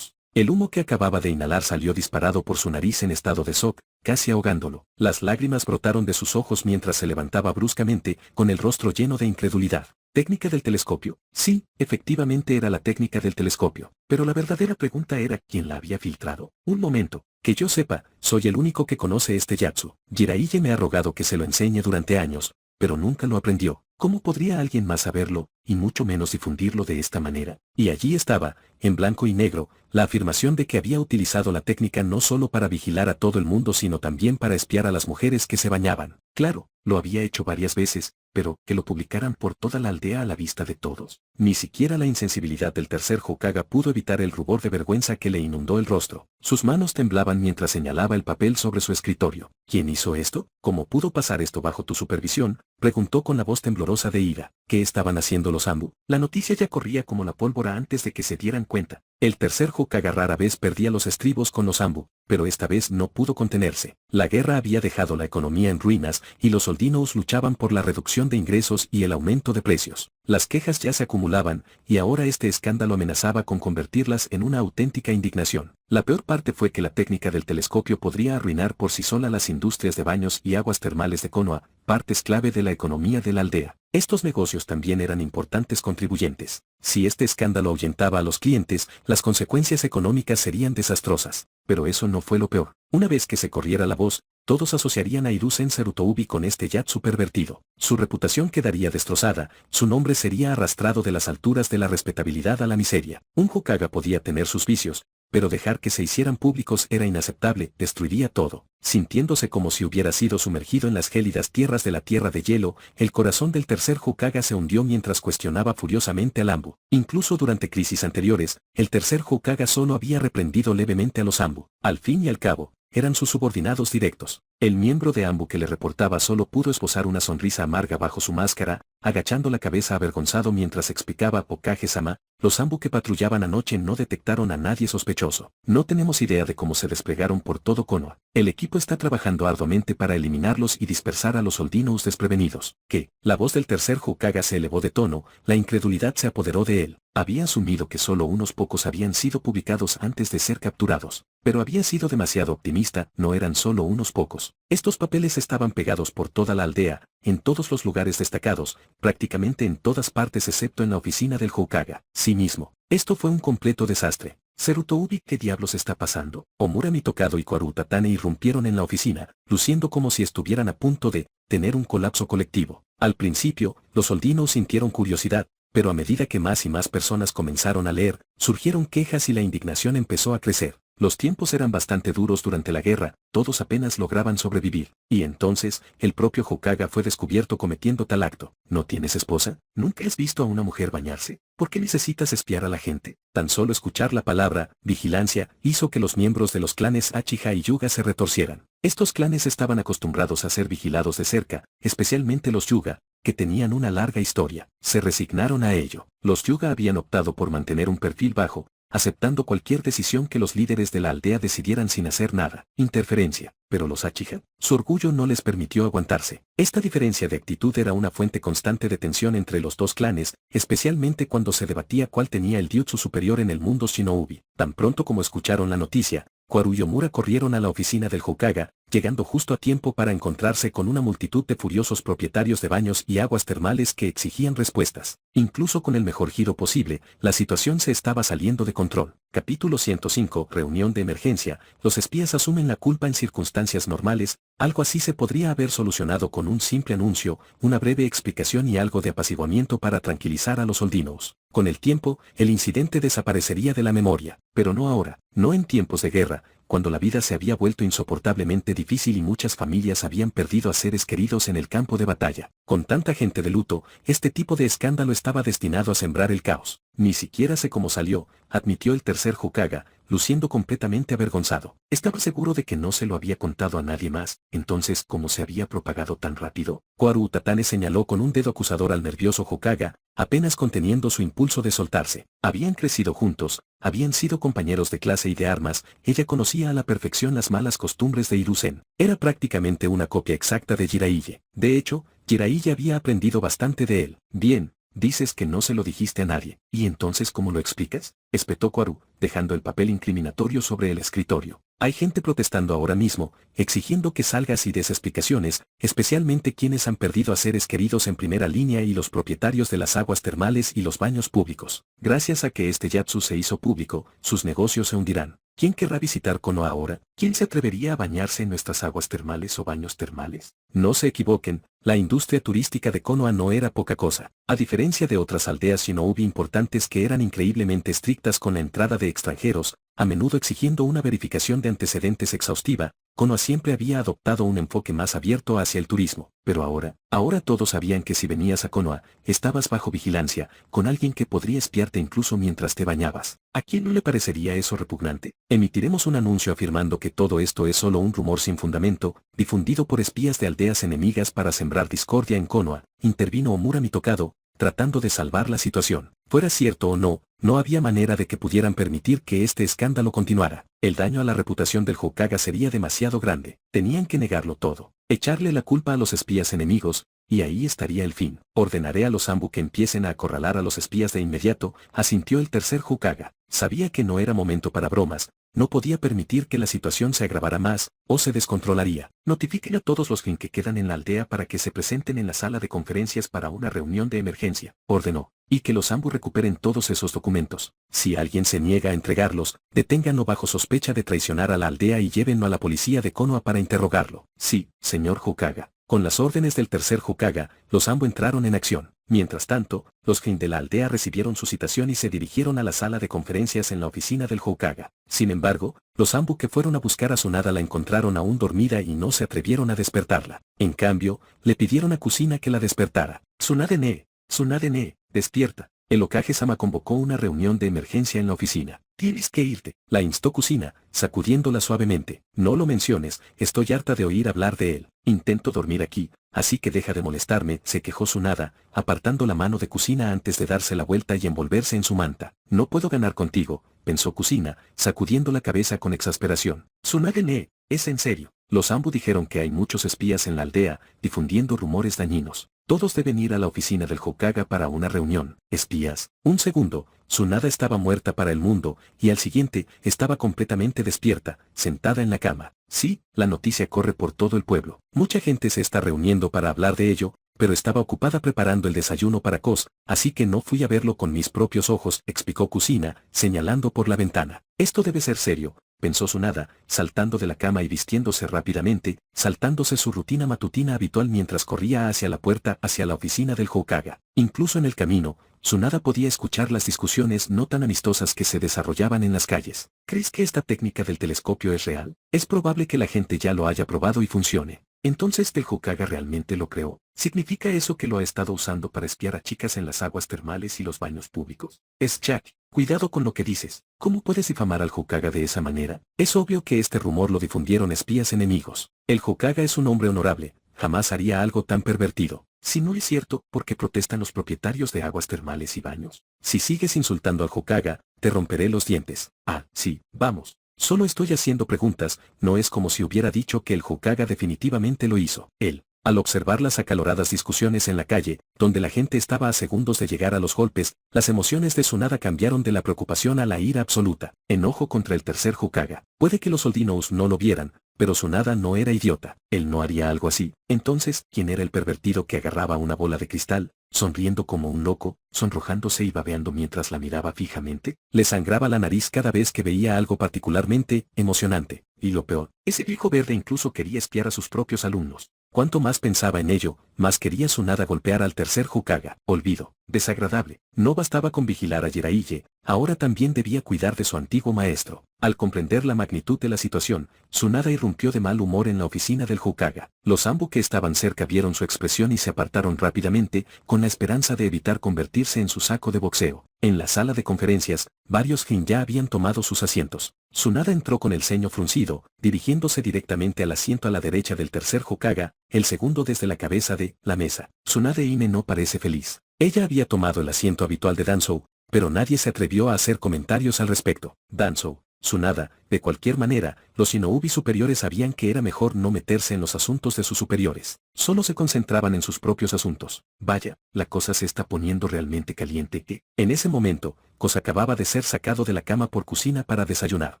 El humo que acababa de inhalar salió disparado por su nariz en estado de shock, casi ahogándolo. Las lágrimas brotaron de sus ojos mientras se levantaba bruscamente, con el rostro lleno de incredulidad. ¿Técnica del telescopio? Sí, efectivamente era la técnica del telescopio. Pero la verdadera pregunta era ¿quién la había filtrado? Un momento. Que yo sepa, soy el único que conoce este Yatsu. Jiraiya me ha rogado que se lo enseñe durante años, pero nunca lo aprendió. ¿Cómo podría alguien más saberlo, y mucho menos difundirlo de esta manera? Y allí estaba, en blanco y negro, la afirmación de que había utilizado la técnica no solo para vigilar a todo el mundo sino también para espiar a las mujeres que se bañaban. Claro, lo había hecho varias veces, pero que lo publicaran por toda la aldea a la vista de todos. Ni siquiera la insensibilidad del tercer Hokage pudo evitar el rubor de vergüenza que le inundó el rostro. Sus manos temblaban mientras señalaba el papel sobre su escritorio. ¿Quién hizo esto? ¿Cómo pudo pasar esto bajo tu supervisión?, preguntó con la voz temblorosa de ira. ¿Qué estaban haciendo los Anbu? La noticia ya corría como la pólvora antes de que se dieran cuenta. El tercer Hokage rara vez perdía los estribos con los Anbu, pero esta vez no pudo contenerse. La guerra había dejado la economía en ruinas y los Soldinos luchaban por la reducción de ingresos y el aumento de precios. Las quejas ya se acumulaban, y ahora este escándalo amenazaba con convertirlas en una auténtica indignación. La peor parte fue que la técnica del telescopio podría arruinar por sí sola las industrias de baños y aguas termales de Konoha, partes clave de la economía de la aldea. Estos negocios también eran importantes contribuyentes. Si este escándalo ahuyentaba a los clientes, las consecuencias económicas serían desastrosas. Pero eso no fue lo peor. Una vez que se corriera la voz, todos asociarían a Hiruzen Sarutobi con este Yatsu pervertido. Su reputación quedaría destrozada, su nombre sería arrastrado de las alturas de la respetabilidad a la miseria. Un Hokage podía tener sus vicios, pero dejar que se hicieran públicos era inaceptable, destruiría todo. Sintiéndose como si hubiera sido sumergido en las gélidas tierras de la Tierra de Hielo, el corazón del tercer Hokage se hundió mientras cuestionaba furiosamente al Anbu. Incluso durante crisis anteriores, el tercer Hokage solo había reprendido levemente a los Anbu. Al fin y al cabo, eran sus subordinados directos. El miembro de Anbu que le reportaba solo pudo esbozar una sonrisa amarga bajo su máscara, agachando la cabeza avergonzado mientras explicaba a Hokage-sama, los Anbu que patrullaban anoche no detectaron a nadie sospechoso. No tenemos idea de cómo se desplegaron por todo Konoha. El equipo está trabajando arduamente para eliminarlos y dispersar a los Soldinos desprevenidos. ¿Qué? La voz del tercer Hokage se elevó de tono, la incredulidad se apoderó de él. Había asumido que solo unos pocos habían sido publicados antes de ser capturados. Pero había sido demasiado optimista, no eran solo unos pocos. Estos papeles estaban pegados por toda la aldea, en todos los lugares destacados, prácticamente en todas partes excepto en la oficina del Hokage. Sí mismo. Esto fue un completo desastre. Sarutobi, ¿qué diablos está pasando? Omura Mitokado y Kwaru Tatane irrumpieron en la oficina, luciendo como si estuvieran a punto de tener un colapso colectivo. Al principio, los Soldinos sintieron curiosidad, pero a medida que más y más personas comenzaron a leer, surgieron quejas y la indignación empezó a crecer. Los tiempos eran bastante duros durante la guerra, todos apenas lograban sobrevivir. Y entonces, el propio Hokage fue descubierto cometiendo tal acto. ¿No tienes esposa? ¿Nunca has visto a una mujer bañarse? ¿Por qué necesitas espiar a la gente? Tan solo escuchar la palabra, vigilancia, hizo que los miembros de los clanes Uchiha y Hyuga se retorcieran. Estos clanes estaban acostumbrados a ser vigilados de cerca, especialmente los Hyuga, que tenían una larga historia. Se resignaron a ello. Los Hyuga habían optado por mantener un perfil bajo, aceptando cualquier decisión que los líderes de la aldea decidieran sin hacer nada, interferencia. Pero los Uchiha, su orgullo no les permitió aguantarse. Esta diferencia de actitud era una fuente constante de tensión entre los dos clanes, especialmente cuando se debatía cuál tenía el Jutsu superior en el mundo Shinobi. Tan pronto como escucharon la noticia, Quaru y Omura corrieron a la oficina del Hokage, llegando justo a tiempo para encontrarse con una multitud de furiosos propietarios de baños y aguas termales que exigían respuestas. Incluso con el mejor giro posible, la situación se estaba saliendo de control. Capítulo 105. Reunión de emergencia. Los espías asumen la culpa en circunstancias normales. Algo así se podría haber solucionado con un simple anuncio, una breve explicación y algo de apaciguamiento para tranquilizar a los Oldinos. Con el tiempo, el incidente desaparecería de la memoria, pero no ahora, no en tiempos de guerra, cuando la vida se había vuelto insoportablemente difícil y muchas familias habían perdido a seres queridos en el campo de batalla. Con tanta gente de luto, este tipo de escándalo estaba destinado a sembrar el caos. Ni siquiera sé cómo salió, admitió el tercer Hokage, luciendo completamente avergonzado. Estaba seguro de que no se lo había contado a nadie más, entonces ¿cómo se había propagado tan rápido? Quaru Utatane señaló con un dedo acusador al nervioso Hokage, apenas conteniendo su impulso de soltarse. Habían crecido juntos, habían sido compañeros de clase y de armas, ella conocía a la perfección las malas costumbres de Hiruzen. Era prácticamente una copia exacta de Jiraiya. De hecho, Jiraiya había aprendido bastante de él. Bien. Dices que no se lo dijiste a nadie, ¿y entonces cómo lo explicas? Espetó Quaru, dejando el papel incriminatorio sobre el escritorio. Hay gente protestando ahora mismo, exigiendo que salgas y des explicaciones, especialmente quienes han perdido a seres queridos en primera línea y los propietarios de las aguas termales y los baños públicos. Gracias a que este Yatsu se hizo público, sus negocios se hundirán. ¿Quién querrá visitar Konoha ahora? ¿Quién se atrevería a bañarse en nuestras aguas termales o baños termales? No se equivoquen, la industria turística de Konoha no era poca cosa. A diferencia de otras aldeas shinobi importantes que eran increíblemente estrictas con la entrada de extranjeros, a menudo exigiendo una verificación de antecedentes exhaustiva, Konoha siempre había adoptado un enfoque más abierto hacia el turismo. Pero ahora todos sabían que si venías a Konoha, estabas bajo vigilancia, con alguien que podría espiarte incluso mientras te bañabas. ¿A quién no le parecería eso repugnante? Emitiremos un anuncio afirmando que todo esto es solo un rumor sin fundamento, difundido por espías de aldeas enemigas para sembrar discordia en Konoha, intervino Omura Mitokado, tratando de salvar la situación. Fuera cierto o no, no había manera de que pudieran permitir que este escándalo continuara. El daño a la reputación del Hokage sería demasiado grande. Tenían que negarlo todo, echarle la culpa a los espías enemigos, y ahí estaría el fin. Ordenaré a los Anbu que empiecen a acorralar a los espías de inmediato, asintió el tercer Hokage. Sabía que no era momento para bromas, no podía permitir que la situación se agravara más, o se descontrolaría. Notifiquen a todos los Jin que quedan en la aldea para que se presenten en la sala de conferencias para una reunión de emergencia, ordenó, y que los Anbu recuperen todos esos documentos. Si alguien se niega a entregarlos, deténganlo bajo sospecha de traicionar a la aldea y llévenlo a la policía de Konoha para interrogarlo. Sí, señor Hokage. Con las órdenes del tercer Hokage, los Anbu entraron en acción. Mientras tanto, los Jin de la aldea recibieron su citación y se dirigieron a la sala de conferencias en la oficina del Hokage. Sin embargo, los Anbu que fueron a buscar a Tsunade la encontraron aún dormida y no se atrevieron a despertarla. En cambio, le pidieron a Kusina que la despertara. Tsunade ne, despierta. El Hokage-sama convocó una reunión de emergencia en la oficina. Tienes que irte, la instó Kusina, sacudiéndola suavemente. No lo menciones, estoy harta de oír hablar de él. Intento dormir aquí, así que deja de molestarme, se quejó Tsunade, apartando la mano de Kusina antes de darse la vuelta y envolverse en su manta. No puedo ganar contigo, pensó Kusina, sacudiendo la cabeza con exasperación. Tsunade ne, es en serio. Los Anbu dijeron que hay muchos espías en la aldea, difundiendo rumores dañinos. Todos deben ir a la oficina del Hokage para una reunión. ¿Espías? Un segundo, Tsunade estaba muerta para el mundo, y al siguiente, estaba completamente despierta, sentada en la cama. Sí, la noticia corre por todo el pueblo. Mucha gente se está reuniendo para hablar de ello, pero estaba ocupada preparando el desayuno para Kos, así que no fui a verlo con mis propios ojos, explicó Kusina, señalando por la ventana. Esto debe ser serio, pensó Tsunade, saltando de la cama y vistiéndose rápidamente, saltándose su rutina matutina habitual mientras corría hacia la puerta hacia la oficina del Hokage. Incluso en el camino, Tsunade podía escuchar las discusiones no tan amistosas que se desarrollaban en las calles. ¿Crees que esta técnica del telescopio es real? Es probable que la gente ya lo haya probado y funcione. Entonces el Hokage realmente lo creó. ¿Significa eso que lo ha estado usando para espiar a chicas en las aguas termales y los baños públicos? Es Jack. Cuidado con lo que dices. ¿Cómo puedes difamar al Hokage de esa manera? Es obvio que este rumor lo difundieron espías enemigos. El Hokage es un hombre honorable, jamás haría algo tan pervertido. Si no es cierto, ¿por qué protestan los propietarios de aguas termales y baños? Si sigues insultando al Hokage, te romperé los dientes. Ah, sí, vamos. Solo estoy haciendo preguntas, no es como si hubiera dicho que el Hokage definitivamente lo hizo. Él Al observar las acaloradas discusiones en la calle, donde la gente estaba a segundos de llegar a los golpes, las emociones de Tsunade cambiaron de la preocupación a la ira absoluta, enojo contra el tercer Hokage. Puede que los Oldinous no lo vieran, pero Tsunade no era idiota, él no haría algo así. Entonces, ¿quién era el pervertido que agarraba una bola de cristal, sonriendo como un loco, sonrojándose y babeando mientras la miraba fijamente? Le sangraba la nariz cada vez que veía algo particularmente emocionante, y lo peor, ese viejo verde incluso quería espiar a sus propios alumnos. Cuanto más pensaba en ello, más quería Tsunade golpear al tercer Hokage. Olvido, desagradable. No bastaba con vigilar a Jiraiya, ahora también debía cuidar de su antiguo maestro. Al comprender la magnitud de la situación, Tsunade irrumpió de mal humor en la oficina del Hokage. Los Anbu que estaban cerca vieron su expresión y se apartaron rápidamente, con la esperanza de evitar convertirse en su saco de boxeo. En la sala de conferencias, varios Jin ya habían tomado sus asientos. Tsunade entró con el ceño fruncido, dirigiéndose directamente al asiento a la derecha del tercer Hokage, el segundo desde la cabeza de la mesa. Tsunade Ime no parece feliz. Ella había tomado el asiento habitual de Danzou, pero nadie se atrevió a hacer comentarios al respecto. Danzou, Tsunade, de cualquier manera, los Shinobi superiores sabían que era mejor no meterse en los asuntos de sus superiores. Solo se concentraban en sus propios asuntos. Vaya, la cosa se está poniendo realmente caliente. En ese momento, Kos acababa de ser sacado de la cama por Kusina para desayunar.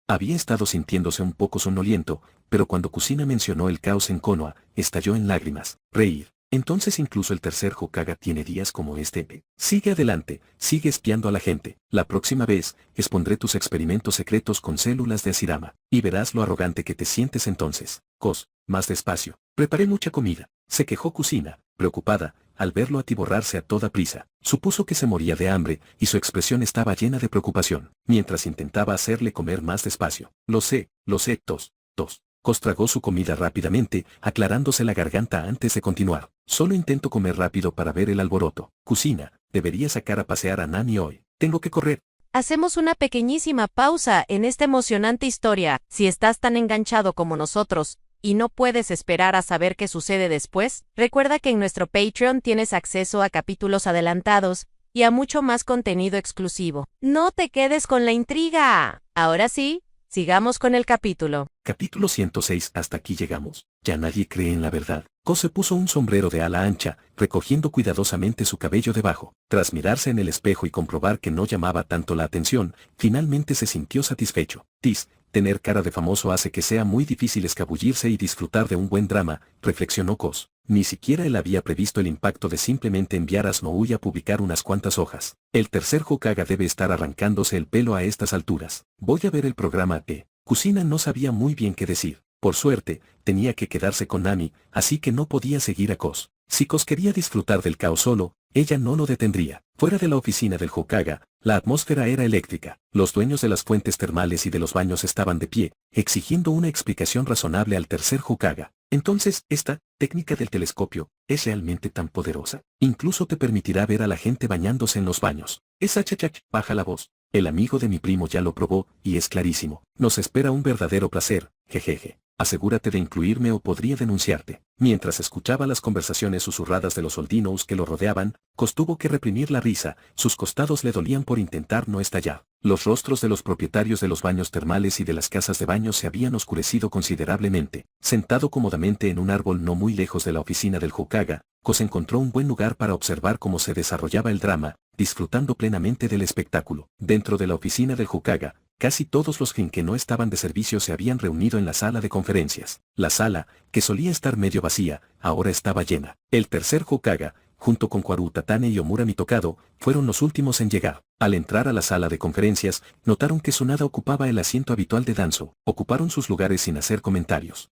Había estado sintiéndose un poco somnoliento, pero cuando Kusina mencionó el caos en Konoha, estalló en lágrimas. Reír. Entonces incluso el tercer Hokage tiene días como este. Sigue adelante, sigue espiando a la gente. La próxima vez, expondré tus experimentos secretos con células de Asirama, y verás lo arrogante que te sientes entonces. Kos, más despacio. Preparé mucha comida. Se quejó Kusina, preocupada, al verlo atiborrarse a toda prisa. Supuso que se moría de hambre, y su expresión estaba llena de preocupación, mientras intentaba hacerle comer más despacio. Lo sé, tos. Kos tragó su comida rápidamente, aclarándose la garganta antes de continuar. Solo intento comer rápido para ver el alboroto. Kusina, debería sacar a pasear a Nami hoy. Tengo que correr. Hacemos una pequeñísima pausa en esta emocionante historia. Si estás tan enganchado como nosotros, y no puedes esperar a saber qué sucede después, recuerda que en nuestro Patreon tienes acceso a capítulos adelantados, y a mucho más contenido exclusivo. No te quedes con la intriga. Ahora sí, sigamos con el capítulo. Capítulo 106. Hasta aquí llegamos. Ya nadie cree en la verdad. Kos se puso un sombrero de ala ancha, recogiendo cuidadosamente su cabello debajo. Tras mirarse en el espejo y comprobar que no llamaba tanto la atención, finalmente se sintió satisfecho. Tener cara de famoso hace que sea muy difícil escabullirse y disfrutar de un buen drama, reflexionó Kos. Ni siquiera él había previsto el impacto de simplemente enviar a Snowy a publicar unas cuantas hojas. El tercer Hokage debe estar arrancándose el pelo a estas alturas. Voy a ver el programa. Kusina no sabía muy bien qué decir. Por suerte, tenía que quedarse con Nami, así que no podía seguir a Kos. Si Kos quería disfrutar del caos solo, ella no lo detendría. Fuera de la oficina del Hokage, la atmósfera era eléctrica. Los dueños de las fuentes termales y de los baños estaban de pie, exigiendo una explicación razonable al tercer Hokage. Entonces, esta técnica del telescopio es realmente tan poderosa. Incluso te permitirá ver a la gente bañándose en los baños. Baja la voz. El amigo de mi primo ya lo probó, y es clarísimo. Nos espera un verdadero placer, jejeje. Asegúrate de incluirme o podría denunciarte. Mientras escuchaba las conversaciones susurradas de los Oldinous que lo rodeaban, Kos tuvo que reprimir la risa, sus costados le dolían por intentar no estallar. Los rostros de los propietarios de los baños termales y de las casas de baño se habían oscurecido considerablemente. Sentado cómodamente en un árbol no muy lejos de la oficina del Hokage, Kos encontró un buen lugar para observar cómo se desarrollaba el drama, disfrutando plenamente del espectáculo. Dentro de la oficina del Hokage, casi todos los Jin que no estaban de servicio se habían reunido en la sala de conferencias. La sala, que solía estar medio vacía, ahora estaba llena. El tercer Hokage, junto con Kwaru Tatane y Omura Mitokado, fueron los últimos en llegar. Al entrar a la sala de conferencias, notaron que Tsunade ocupaba el asiento habitual de Danzou. Ocuparon sus lugares sin hacer comentarios.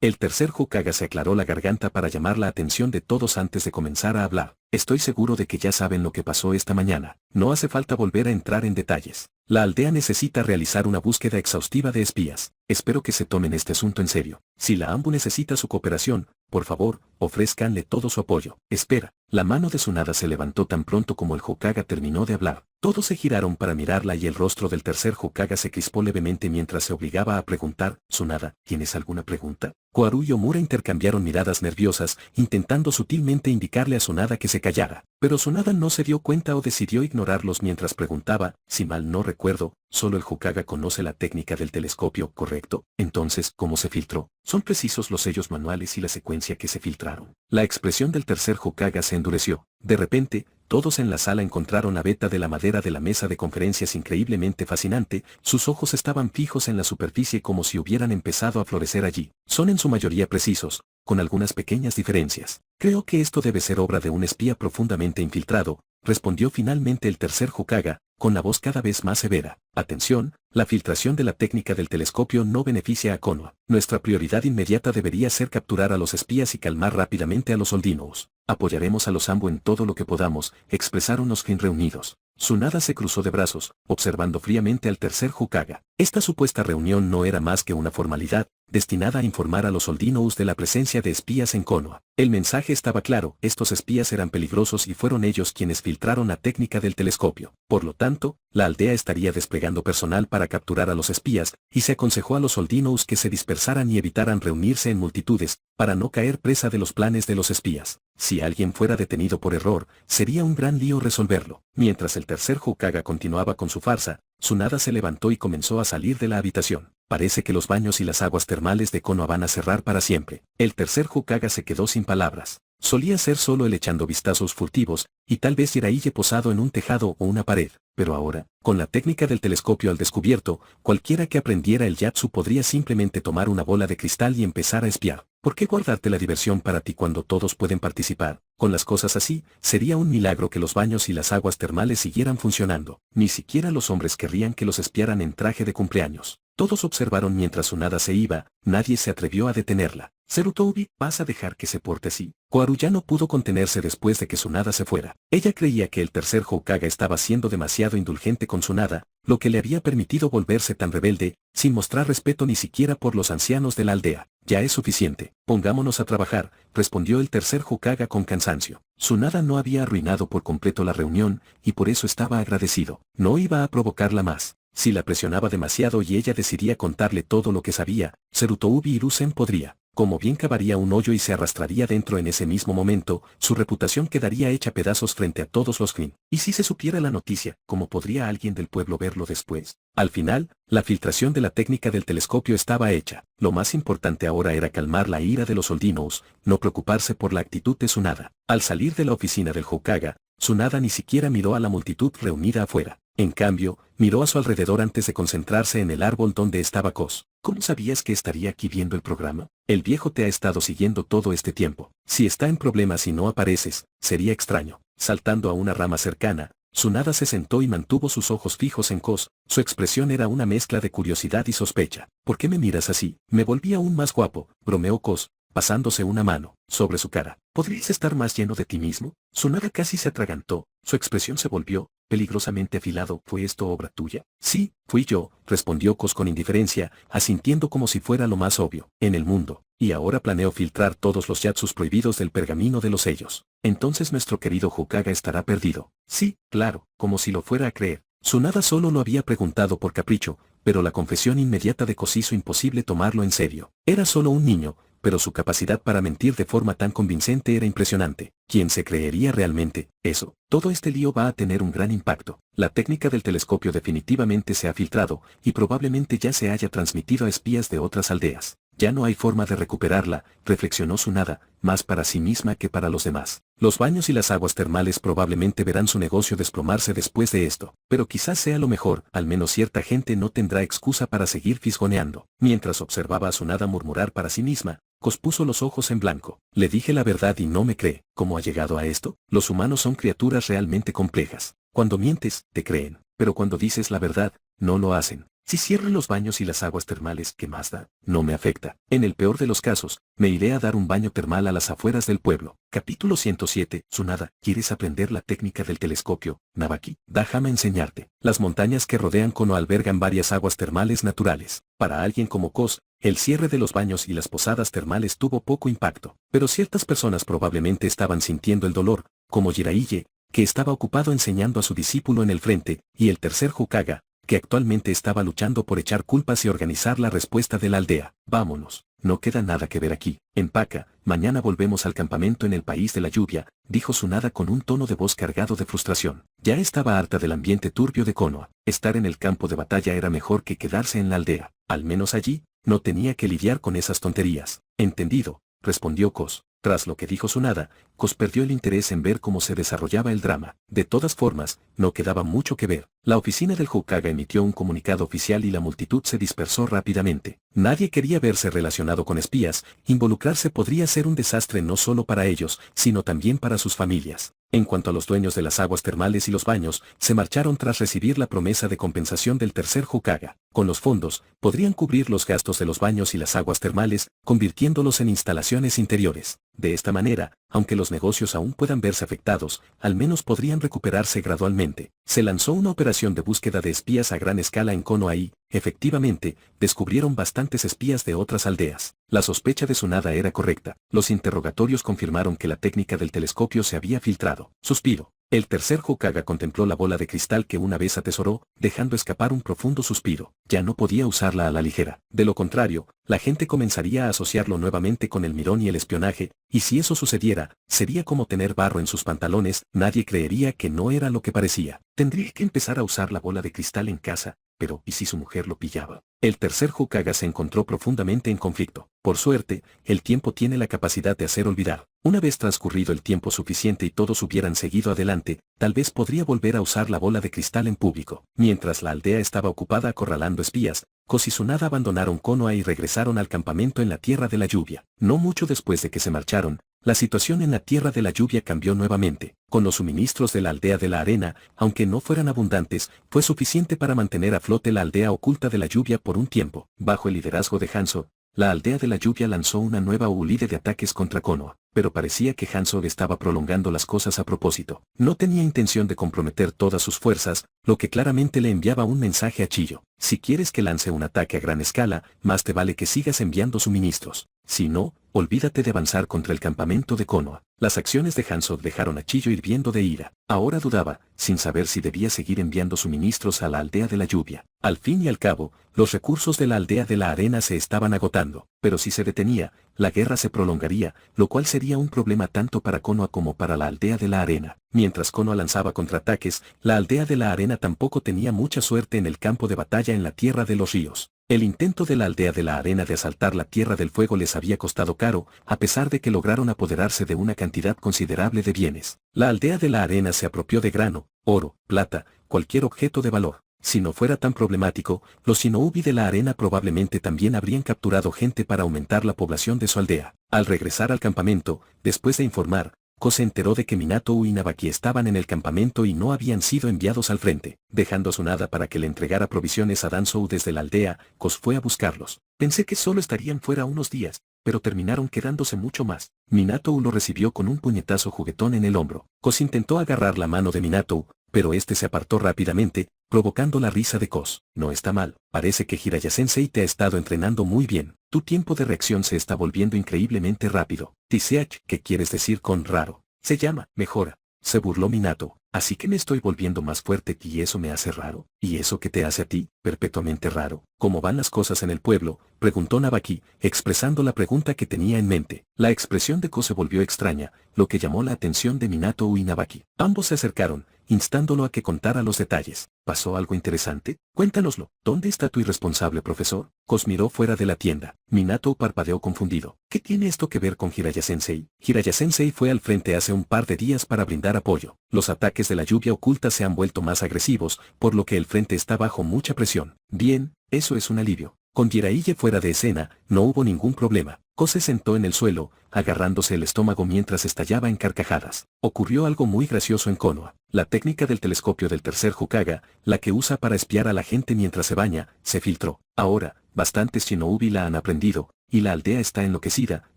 El tercer Hokage se aclaró la garganta para llamar la atención de todos antes de comenzar a hablar. Estoy seguro de que ya saben lo que pasó esta mañana. No hace falta volver a entrar en detalles. La aldea necesita realizar una búsqueda exhaustiva de espías. Espero que se tomen este asunto en serio. Si la AMBU necesita su cooperación, por favor, ofrézcanle todo su apoyo. Espera, La mano de Tsunade se levantó tan pronto como el Hokage terminó de hablar. Todos se giraron para mirarla y el rostro del tercer Hokage se crispó levemente mientras se obligaba a preguntar, «Tsunade, ¿tienes alguna pregunta?». Koharu y Omura intercambiaron miradas nerviosas, intentando sutilmente indicarle a Tsunade que se callara. Pero Tsunade no se dio cuenta o decidió ignorarlos mientras preguntaba, «Si mal no recuerdo, solo el Hokage conoce la técnica del telescopio, ¿correcto? Entonces, ¿cómo se filtró? ¿Son precisos los sellos manuales y la secuencia que se filtraron?». La expresión del tercer Hokage se endureció. De repente, todos en la sala encontraron a Beta de la madera de la mesa de conferencias increíblemente fascinante, sus ojos estaban fijos en la superficie como si hubieran empezado a florecer allí. Son en su mayoría precisos, con algunas pequeñas diferencias. Creo que esto debe ser obra de un espía profundamente infiltrado, respondió finalmente el tercer Hokage, con la voz cada vez más severa. Atención, la filtración de la técnica del telescopio no beneficia a Konoha. Nuestra prioridad inmediata debería ser capturar a los espías y calmar rápidamente a los Oldinous. Apoyaremos a los Zambu en todo lo que podamos, expresaron los Jin reunidos. Tsunade se cruzó de brazos, observando fríamente al tercer Hokage. Esta supuesta reunión no era más que una formalidad, destinada a informar a los Oldinous de la presencia de espías en Konoha. El mensaje estaba claro, estos espías eran peligrosos y fueron ellos quienes filtraron la técnica del telescopio. Por lo tanto, la aldea estaría desplegando personal para capturar a los espías, y se aconsejó a los Oldinous que se dispersaran y evitaran reunirse en multitudes, para no caer presa de los planes de los espías. Si alguien fuera detenido por error, sería un gran lío resolverlo. Mientras el tercer Hokage continuaba con su farsa, Tsunade se levantó y comenzó a salir de la habitación. Parece que los baños y las aguas termales de Konoha van a cerrar para siempre. El tercer Hokage se quedó sin palabras. Solía ser solo él echando vistazos furtivos, y tal vez Jiraiya posado en un tejado o una pared. Pero ahora, con la técnica del telescopio al descubierto, cualquiera que aprendiera el Yatsu podría simplemente tomar una bola de cristal y empezar a espiar. ¿Por qué guardarte la diversión para ti cuando todos pueden participar? Con las cosas así, sería un milagro que los baños y las aguas termales siguieran funcionando. Ni siquiera los hombres querrían que los espiaran en traje de cumpleaños. Todos observaron mientras Tsunade se iba, nadie se atrevió a detenerla. Tsurutobi, ¿vas a dejar que se porte así? Koharu ya no pudo contenerse después de que Tsunade se fuera. Ella creía que el tercer Hokage estaba siendo demasiado indulgente con Tsunade, lo que le había permitido volverse tan rebelde, sin mostrar respeto ni siquiera por los ancianos de la aldea. Ya es suficiente, pongámonos a trabajar, respondió el tercer Hokage con cansancio. Tsunade no había arruinado por completo la reunión, y por eso estaba agradecido. No iba a provocarla más. Si la presionaba demasiado y ella decidía contarle todo lo que sabía, Tsurutobi Hiruzen podría. Como bien cavaría un hoyo y se arrastraría dentro en ese mismo momento, su reputación quedaría hecha pedazos frente a todos los Jin. ¿Y si se supiera la noticia, cómo podría alguien del pueblo verlo después? Al final, la filtración de la técnica del telescopio estaba hecha. Lo más importante ahora era calmar la ira de los Oldinous, no preocuparse por la actitud de Tsunade. Al salir de la oficina del Hokage, Tsunade ni siquiera miró a la multitud reunida afuera. En cambio, miró a su alrededor antes de concentrarse en el árbol donde estaba Kos. ¿Cómo sabías que estaría aquí viendo el programa? El viejo te ha estado siguiendo todo este tiempo. Si está en problemas y no apareces, sería extraño. Saltando a una rama cercana, Tsunade se sentó y mantuvo sus ojos fijos en Kos. Su expresión era una mezcla de curiosidad y sospecha. ¿Por qué me miras así? Me volví aún más guapo, bromeó Kos, pasándose una mano sobre su cara. ¿Podrías estar más lleno de ti mismo? Tsunade casi se atragantó, su expresión se volvió peligrosamente afilado. ¿Fue esto obra tuya? Sí, fui yo, respondió Kos con indiferencia, asintiendo como si fuera lo más obvio en el mundo. Y ahora planeo filtrar todos los yatsus prohibidos del pergamino de los sellos. Entonces nuestro querido Hokage estará perdido. Sí, claro, como si lo fuera a creer. Tsunade solo lo había preguntado por capricho, pero la confesión inmediata de Kos hizo imposible tomarlo en serio. Era solo un niño, pero su capacidad para mentir de forma tan convincente era impresionante. ¿Quién se creería realmente eso? Todo este lío va a tener un gran impacto. La técnica del telescopio definitivamente se ha filtrado, y probablemente ya se haya transmitido a espías de otras aldeas. Ya no hay forma de recuperarla, reflexionó Tsunade, más para sí misma que para los demás. Los baños y las aguas termales probablemente verán su negocio desplomarse después de esto, pero quizás sea lo mejor, al menos cierta gente no tendrá excusa para seguir fisgoneando. Mientras observaba a Tsunade murmurar para sí misma, Kos puso los ojos en blanco. Le dije la verdad y no me cree. ¿Cómo ha llegado a esto? Los humanos son criaturas realmente complejas. Cuando mientes, te creen, pero cuando dices la verdad, no lo hacen. Si cierro los baños y las aguas termales, ¿qué más da? No me afecta. En el peor de los casos, me iré a dar un baño termal a las afueras del pueblo. Capítulo 107. Tsunade, ¿quieres aprender la técnica del telescopio, Nabaki? Déjame enseñarte. Las montañas que rodean Konoha albergan varias aguas termales naturales. Para alguien como Kos, el cierre de los baños y las posadas termales tuvo poco impacto. Pero ciertas personas probablemente estaban sintiendo el dolor, como Jiraiya, que estaba ocupado enseñando a su discípulo en el frente, y el tercer Hokage, que actualmente estaba luchando por echar culpas y organizar la respuesta de la aldea. Vámonos, no queda nada que ver aquí. Empaca, mañana volvemos al campamento en el país de la lluvia, dijo Tsunade con un tono de voz cargado de frustración. Ya estaba harta del ambiente turbio de Konoha. Estar en el campo de batalla era mejor que quedarse en la aldea. Al menos allí, no tenía que lidiar con esas tonterías. Entendido, respondió Kos. Tras lo que dijo Tsunade, Kos perdió el interés en ver cómo se desarrollaba el drama. De todas formas, no quedaba mucho que ver. La oficina del Hokage emitió un comunicado oficial y la multitud se dispersó rápidamente. Nadie quería verse relacionado con espías, involucrarse podría ser un desastre no solo para ellos, sino también para sus familias. En cuanto a los dueños de las aguas termales y los baños, se marcharon tras recibir la promesa de compensación del tercer Hokage. Con los fondos, podrían cubrir los gastos de los baños y las aguas termales, convirtiéndolos en instalaciones interiores. De esta manera, aunque los negocios aún puedan verse afectados, al menos podrían recuperarse gradualmente. Se lanzó una operación de búsqueda de espías a gran escala en Konoha y, efectivamente, descubrieron bastantes espías de otras aldeas. La sospecha de Tsunade era correcta. Los interrogatorios confirmaron que la técnica del telescopio se había filtrado. Suspiro. El tercer Hokage contempló la bola de cristal que una vez atesoró, dejando escapar un profundo suspiro. Ya no podía usarla a la ligera. De lo contrario, la gente comenzaría a asociarlo nuevamente con el mirón y el espionaje, y si eso sucediera, sería como tener barro en sus pantalones, nadie creería que no era lo que parecía. Tendría que empezar a usar la bola de cristal en casa, pero ¿y si su mujer lo pillaba? El tercer Hokage se encontró profundamente en conflicto. Por suerte, el tiempo tiene la capacidad de hacer olvidar. Una vez transcurrido el tiempo suficiente y todos hubieran seguido adelante, tal vez podría volver a usar la bola de cristal en público. Mientras la aldea estaba ocupada acorralando espías, Kos y Tsunade abandonaron Konoha y regresaron al campamento en la Tierra de la Lluvia. No mucho después de que se marcharon, la situación en la Tierra de la Lluvia cambió nuevamente. Con los suministros de la aldea de la arena, aunque no fueran abundantes, fue suficiente para mantener a flote la aldea oculta de la lluvia por un tiempo. Bajo el liderazgo de Hanzo, la aldea de la lluvia lanzó una nueva oleada de ataques contra Konoha, pero parecía que Hanzo estaba prolongando las cosas a propósito. No tenía intención de comprometer todas sus fuerzas, lo que claramente le enviaba un mensaje a Chiyo. Si quieres que lance un ataque a gran escala, más te vale que sigas enviando suministros. Si no, olvídate de avanzar contra el campamento de Konoha. Las acciones de Hanzo dejaron a Chiyo hirviendo de ira. Ahora dudaba, sin saber si debía seguir enviando suministros a la aldea de la lluvia. Al fin y al cabo, los recursos de la aldea de la arena se estaban agotando, pero si se detenía, la guerra se prolongaría, lo cual sería un problema tanto para Konoha como para la aldea de la arena. Mientras Konoha lanzaba contraataques, la aldea de la arena tampoco tenía mucha suerte en el campo de batalla en la Tierra de los Ríos. El intento de la aldea de la arena de asaltar la Tierra del Fuego les había costado caro, a pesar de que lograron apoderarse de una cantidad considerable de bienes. La aldea de la arena se apropió de grano, oro, plata, cualquier objeto de valor. Si no fuera tan problemático, los shinobi de la arena probablemente también habrían capturado gente para aumentar la población de su aldea. Al regresar al campamento, después de informar, Kos se enteró de que Minato y Nabaki estaban en el campamento y no habían sido enviados al frente. Dejando a Tsunade para que le entregara provisiones a Danzou desde la aldea, Kos fue a buscarlos. Pensé que solo estarían fuera unos días, pero terminaron quedándose mucho más. Minato lo recibió con un puñetazo juguetón en el hombro. Kos intentó agarrar la mano de Minato, pero este se apartó rápidamente, provocando la risa de Kos. No está mal, parece que Jiraiya-sensei te ha estado entrenando muy bien. Tu tiempo de reacción se está volviendo increíblemente rápido. Tiseach, ¿qué quieres decir con raro? Se llama, mejora. Se burló Minato. Así que me estoy volviendo más fuerte y eso me hace raro. ¿Y eso qué te hace a ti, perpetuamente raro? ¿Cómo van las cosas en el pueblo?, preguntó Nabaki, expresando la pregunta que tenía en mente. La expresión de Kos se volvió extraña, lo que llamó la atención de Minato y Nabaki. Ambos se acercaron, instándolo a que contara los detalles. ¿Pasó algo interesante? Cuéntanoslo. ¿Dónde está tu irresponsable profesor? Kos miró fuera de la tienda. Minato parpadeó confundido. ¿Qué tiene esto que ver con Jiraiya-sensei? Jiraiya-sensei fue al frente hace un par de días para brindar apoyo. Los ataques de la lluvia oculta se han vuelto más agresivos, por lo que el frente está bajo mucha presión. Bien, eso es un alivio. Con Jiraiya fuera de escena, no hubo ningún problema. Kos se sentó en el suelo, agarrándose el estómago mientras estallaba en carcajadas. Ocurrió algo muy gracioso en Konoha. La técnica del telescopio del tercer Hokage, la que usa para espiar a la gente mientras se baña, se filtró. Ahora, bastantes shinobi la han aprendido, y la aldea está enloquecida,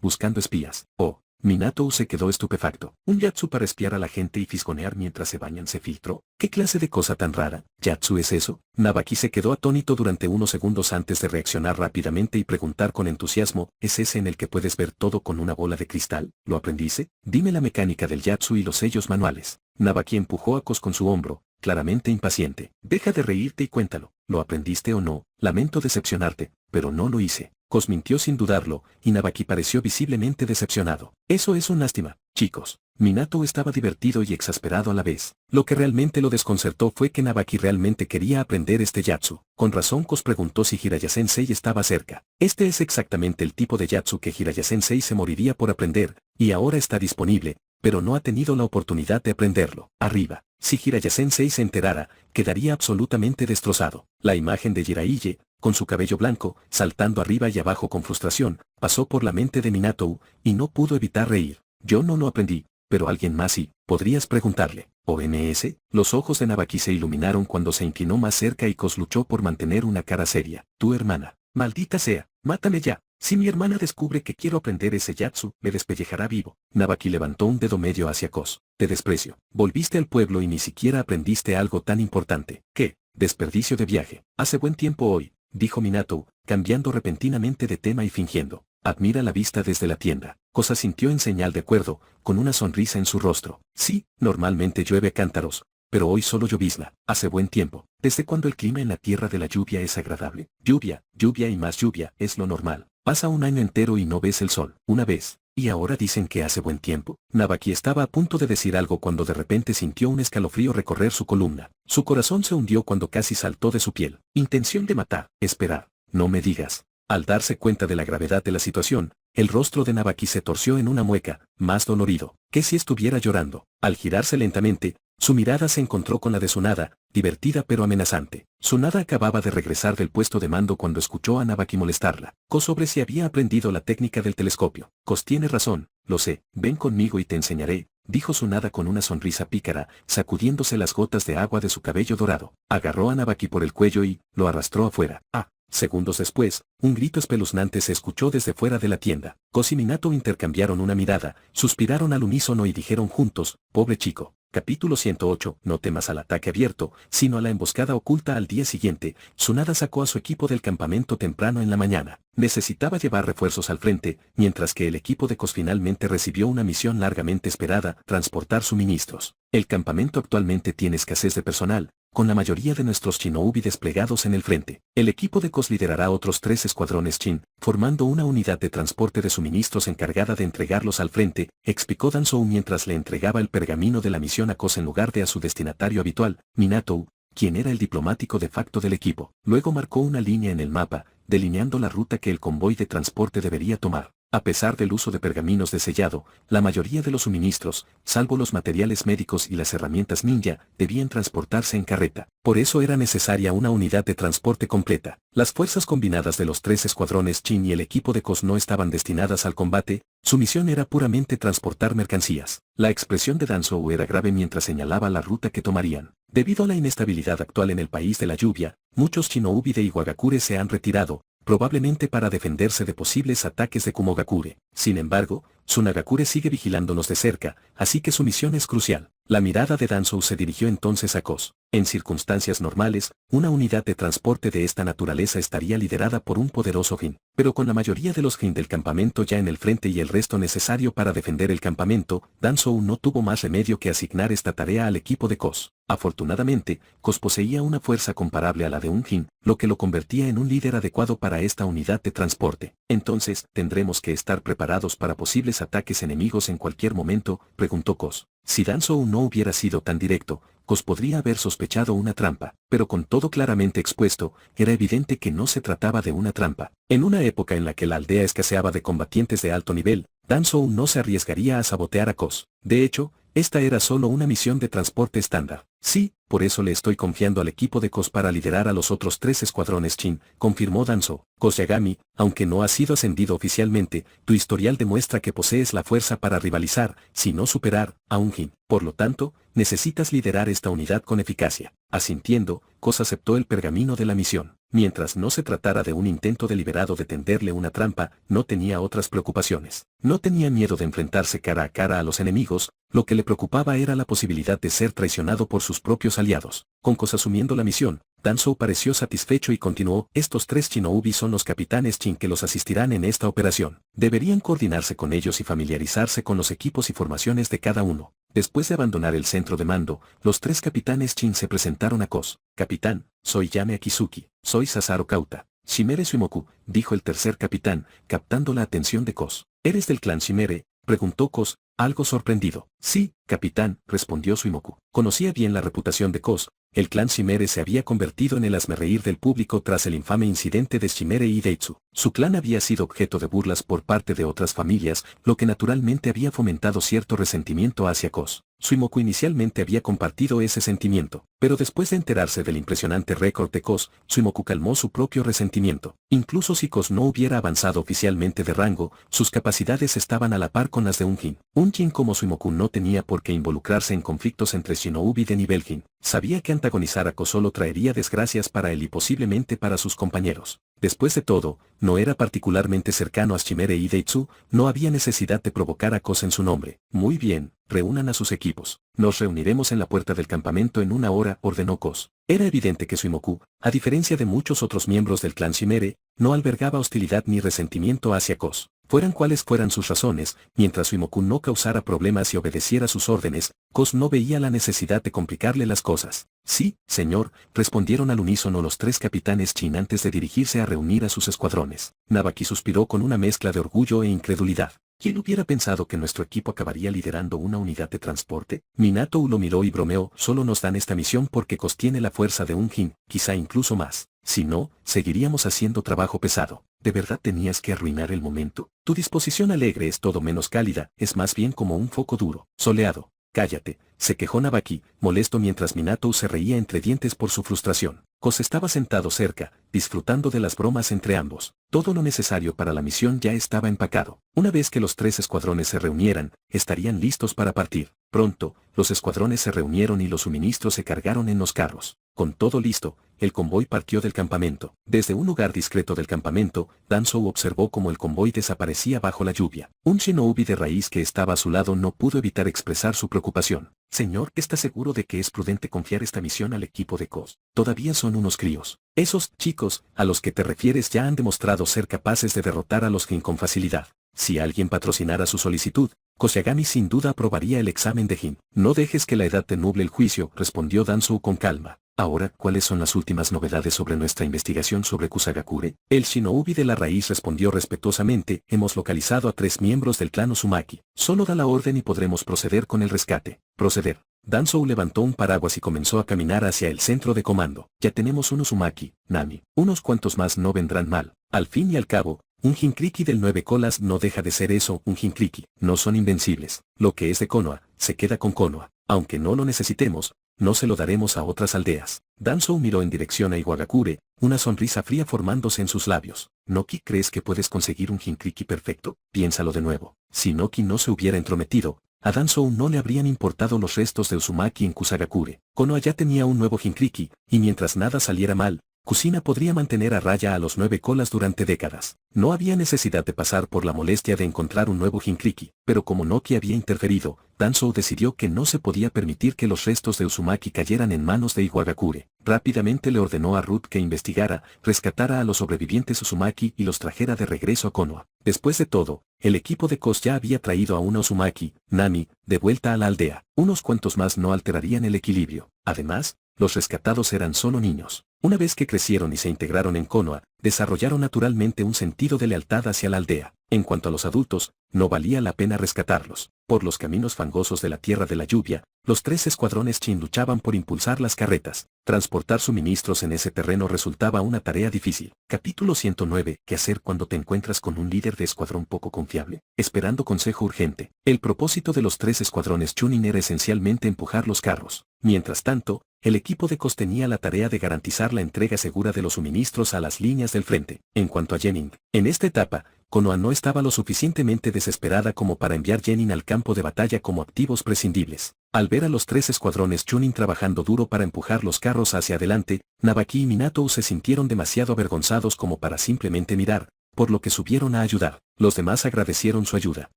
buscando espías. Oh, Minato se quedó estupefacto. ¿Un Yatsu para espiar a la gente y fisgonear mientras se bañan se filtró? ¿Qué clase de cosa tan rara? ¿Yatsu es eso? Nabaki se quedó atónito durante unos segundos antes de reaccionar rápidamente y preguntar con entusiasmo, ¿es ese en el que puedes ver todo con una bola de cristal? ¿Lo aprendiste? Dime la mecánica del Yatsu y los sellos manuales. Nabaki empujó a Kos con su hombro, claramente impaciente. Deja de reírte y cuéntalo. ¿Lo aprendiste o no? Lamento decepcionarte, pero no lo hice. Kos mintió sin dudarlo, y Nabaki pareció visiblemente decepcionado. Eso es una lástima, chicos. Minato estaba divertido y exasperado a la vez. Lo que realmente lo desconcertó fue que Nabaki realmente quería aprender este Yatsu. Con razón Kos preguntó si Jiraiya-sensei estaba cerca. Este es exactamente el tipo de Yatsu que Jiraiya-sensei se moriría por aprender, y ahora está disponible, pero no ha tenido la oportunidad de aprenderlo. Arriba. Si Jiraiya-sensei se enterara, quedaría absolutamente destrozado. La imagen de Jiraiya, con su cabello blanco, saltando arriba y abajo con frustración, pasó por la mente de Minato, y no pudo evitar reír. Yo no lo aprendí, pero alguien más sí. Podrías preguntarle. ¿OMS? Los ojos de Nabaki se iluminaron cuando se inclinó más cerca y Kos luchó por mantener una cara seria. Tu hermana. Maldita sea, mátame ya. Si mi hermana descubre que quiero aprender ese Yatsu, me despellejará vivo. Nabaki levantó un dedo medio hacia Kos. Te desprecio. Volviste al pueblo y ni siquiera aprendiste algo tan importante. ¿Qué? Desperdicio de viaje. Hace buen tiempo hoy, dijo Minato, cambiando repentinamente de tema y fingiendo. Admira la vista desde la tienda. Kos asintió en señal de acuerdo, con una sonrisa en su rostro. Sí, normalmente llueve cántaros, pero hoy solo llovizna. Hace buen tiempo. ¿Desde cuándo el clima en la tierra de la lluvia es agradable? Lluvia, lluvia y más lluvia, es lo normal. Pasa un año entero y no ves el sol. Una vez. ¿Y ahora dicen que hace buen tiempo? Nabaki estaba a punto de decir algo cuando de repente sintió un escalofrío recorrer su columna. Su corazón se hundió cuando casi saltó de su piel. Intención de matar. Esperar. No me digas. Al darse cuenta de la gravedad de la situación, el rostro de Nabaki se torció en una mueca, más dolorido, que si estuviera llorando. Al girarse lentamente, su mirada se encontró con la de Tsunada, divertida pero amenazante. Tsunada acababa de regresar del puesto de mando cuando escuchó a Nabaki molestarla. Kos sobre si había aprendido la técnica del telescopio. Kos tiene razón, lo sé, ven conmigo y te enseñaré, dijo Tsunada con una sonrisa pícara, sacudiéndose las gotas de agua de su cabello dorado. Agarró a Nabaki por el cuello y lo arrastró afuera. Segundos después, un grito espeluznante se escuchó desde fuera de la tienda. Kos y Minato intercambiaron una mirada, suspiraron al unísono y dijeron juntos, pobre chico. Capítulo 108. No temas al ataque abierto, sino a la emboscada oculta. Al día siguiente, Tsunada sacó a su equipo del campamento temprano en la mañana. Necesitaba llevar refuerzos al frente, mientras que el equipo de Kos finalmente recibió una misión largamente esperada, transportar suministros. El campamento actualmente tiene escasez de personal, con la mayoría de nuestros Shinobi desplegados en el frente. El equipo de Kos liderará otros 3 escuadrones Shin, formando una unidad de transporte de suministros encargada de entregarlos al frente, explicó Danzou mientras le entregaba el pergamino de la misión a Kos en lugar de a su destinatario habitual, Minato, quien era el diplomático de facto del equipo. Luego marcó una línea en el mapa, delineando la ruta que el convoy de transporte debería tomar. A pesar del uso de pergaminos de sellado, la mayoría de los suministros, salvo los materiales médicos y las herramientas ninja, debían transportarse en carreta. Por eso era necesaria una unidad de transporte completa. Las fuerzas combinadas de los 3 escuadrones Shin y el equipo de Kos no estaban destinadas al combate, su misión era puramente transportar mercancías. La expresión de Danzou era grave mientras señalaba la ruta que tomarían. Debido a la inestabilidad actual en el país de la lluvia, muchos Shinobi de Iwagakure se han retirado, probablemente para defenderse de posibles ataques de Kumogakure. Sin embargo, Tsunagakure sigue vigilándonos de cerca, así que su misión es crucial. La mirada de Danzou se dirigió entonces a Kos. En circunstancias normales, una unidad de transporte de esta naturaleza estaría liderada por un poderoso Jin, pero con la mayoría de los Jin del campamento ya en el frente y el resto necesario para defender el campamento, Danzou no tuvo más remedio que asignar esta tarea al equipo de Kos. Afortunadamente, Kos poseía una fuerza comparable a la de un Jin, lo que lo convertía en un líder adecuado para esta unidad de transporte. Entonces, ¿tendremos que estar preparados para posibles ataques enemigos en cualquier momento?, preguntó Kos. Si Danzou no hubiera sido tan directo, Kos podría haber sospechado una trampa, pero con todo claramente expuesto, era evidente que no se trataba de una trampa. En una época en la que la aldea escaseaba de combatientes de alto nivel, Danzou no se arriesgaría a sabotear a Kos. De hecho, esta era solo una misión de transporte estándar. Sí, por eso le estoy confiando al equipo de Kos para liderar a los otros 3 escuadrones Shin, confirmó Danzou. Kos Yagami, aunque no has sido ascendido oficialmente, tu historial demuestra que posees la fuerza para rivalizar, si no superar, a un Jin. Por lo tanto, necesitas liderar esta unidad con eficacia. Asintiendo, Kos aceptó el pergamino de la misión. Mientras no se tratara de un intento deliberado de tenderle una trampa, no tenía otras preocupaciones. No tenía miedo de enfrentarse cara a cara a los enemigos, lo que le preocupaba era la posibilidad de ser traicionado por sus propios aliados. Con Cos asumiendo la misión, Danzou pareció satisfecho y continuó: estos 3 Shinobi son los capitanes Shin que los asistirán en esta operación. Deberían coordinarse con ellos y familiarizarse con los equipos y formaciones de cada uno. Después de abandonar el centro de mando, los 3 capitanes Shin se presentaron a Cos. Capitán, soy Yame Akizuki, soy Sasaro Kauta. Shimere Suimoku, dijo el tercer capitán, captando la atención de Cos. ¿Eres del clan Shimere?, preguntó Cos, algo sorprendido. Sí, capitán, respondió Suimoku. Conocía bien la reputación de Cos. El clan Shimere se había convertido en el hazmerreír del público tras el infame incidente de Shimere y Deitsu. Su clan había sido objeto de burlas por parte de otras familias, lo que naturalmente había fomentado cierto resentimiento hacia Cos. Suimoku inicialmente había compartido ese sentimiento, pero después de enterarse del impresionante récord de Cos, Suimoku calmó su propio resentimiento. Incluso si Cos no hubiera avanzado oficialmente de rango, sus capacidades estaban a la par con las de un Jin. Un Jin como Suimoku no tenía por qué involucrarse en conflictos entre Shinobi de nivel Jin. Sabía que antagonizar a Cos solo traería desgracias para él y posiblemente para sus compañeros. Después de todo, no era particularmente cercano a Shimere y Deitsu, no había necesidad de provocar a Cos en su nombre. Muy bien, reúnan a sus equipos. Nos reuniremos en la puerta del campamento en 1 hora, ordenó Cos. Era evidente que Suimoku, a diferencia de muchos otros miembros del clan Shimere, no albergaba hostilidad ni resentimiento hacia Cos. Fueran cuales fueran sus razones, mientras Suimoku no causara problemas y obedeciera sus órdenes, Cos no veía la necesidad de complicarle las cosas. Sí, señor, respondieron al unísono los 3 capitanes Shin antes de dirigirse a reunir a sus escuadrones. Nabaki suspiró con una mezcla de orgullo e incredulidad. ¿Quién hubiera pensado que nuestro equipo acabaría liderando una unidad de transporte? Minato lo miró y bromeó: solo nos dan esta misión porque Cos tiene la fuerza de un Jin, quizá incluso más. Si no, seguiríamos haciendo trabajo pesado. ¿De verdad tenías que arruinar el momento? Tu disposición alegre es todo menos cálida, es más bien como un foco duro, soleado. Cállate, se quejó Nabaki, molesto mientras Minato se reía entre dientes por su frustración. Cos estaba sentado cerca, disfrutando de las bromas entre ambos. Todo lo necesario para la misión ya estaba empacado. Una vez que los 3 escuadrones se reunieran, estarían listos para partir. Pronto, los escuadrones se reunieron y los suministros se cargaron en los carros. Con todo listo, el convoy partió del campamento. Desde un lugar discreto del campamento, Danzou observó cómo el convoy desaparecía bajo la lluvia. Un shinobi de raíz que estaba a su lado no pudo evitar expresar su preocupación. Señor, ¿está seguro de que es prudente confiar esta misión al equipo de Cos? Todavía son unos críos. Esos chicos, a los que te refieres, ya han demostrado ser capaces de derrotar a los Jin con facilidad. Si alguien patrocinara su solicitud, Cos Yagami sin duda aprobaría el examen de Jin. No dejes que la edad te nuble el juicio, respondió Danzou con calma. Ahora, ¿cuáles son las últimas novedades sobre nuestra investigación sobre Kusagakure? El shinobi de la raíz respondió respetuosamente: hemos localizado a 3 miembros del clan Uzumaki. Solo da la orden y podremos proceder con el rescate. Proceder. Danzou levantó un paraguas y comenzó a caminar hacia el centro de comando. Ya tenemos un Uzumaki, Nami. Unos cuantos más no vendrán mal. Al fin y al cabo, un Jinkriki del 9 colas no deja de ser eso, un Jinkriki. No son invencibles. Lo que es de Konoha, se queda con Konoha. Aunque no lo necesitemos, no se lo daremos a otras aldeas. Danzou miró en dirección a Iwagakure, una sonrisa fría formándose en sus labios. ¿Noki, crees que puedes conseguir un Jinkriki perfecto? Piénsalo de nuevo. Si Noki no se hubiera entrometido, a Danzou no le habrían importado los restos de Uzumaki en Kusagakure. Konoha ya tenía un nuevo Jinkriki, y mientras nada saliera mal, Kusina podría mantener a raya a los 9 colas durante décadas. No había necesidad de pasar por la molestia de encontrar un nuevo Jinkriki, pero como Noki había interferido, Danzou decidió que no se podía permitir que los restos de Uzumaki cayeran en manos de Iwagakure. Rápidamente le ordenó a Ruth que investigara, rescatara a los sobrevivientes Uzumaki y los trajera de regreso a Konoha. Después de todo, el equipo de Cos ya había traído a una Uzumaki, Nami, de vuelta a la aldea. Unos cuantos más no alterarían el equilibrio. Además, los rescatados eran solo niños. Una vez que crecieron y se integraron en Konoha, desarrollaron naturalmente un sentido de lealtad hacia la aldea. En cuanto a los adultos, no valía la pena rescatarlos. Por los caminos fangosos de la Tierra de la Lluvia, los 3 escuadrones Shin luchaban por impulsar las carretas. Transportar suministros en ese terreno resultaba una tarea difícil. Capítulo 109. ¿Qué hacer cuando te encuentras con un líder de escuadrón poco confiable? Esperando consejo urgente. El propósito de los 3 escuadrones Chunin era esencialmente empujar los carros. Mientras tanto, el equipo de Cos tenía la tarea de garantizar la entrega segura de los suministros a las líneas del frente. En cuanto a Jenin, en esta etapa, Konoha no estaba lo suficientemente desesperada como para enviar Jenin al campo de batalla como activos prescindibles. Al ver a los 3 escuadrones Chunin trabajando duro para empujar los carros hacia adelante, Nabaki y Minato se sintieron demasiado avergonzados como para simplemente mirar, por lo que subieron a ayudar. Los demás agradecieron su ayuda.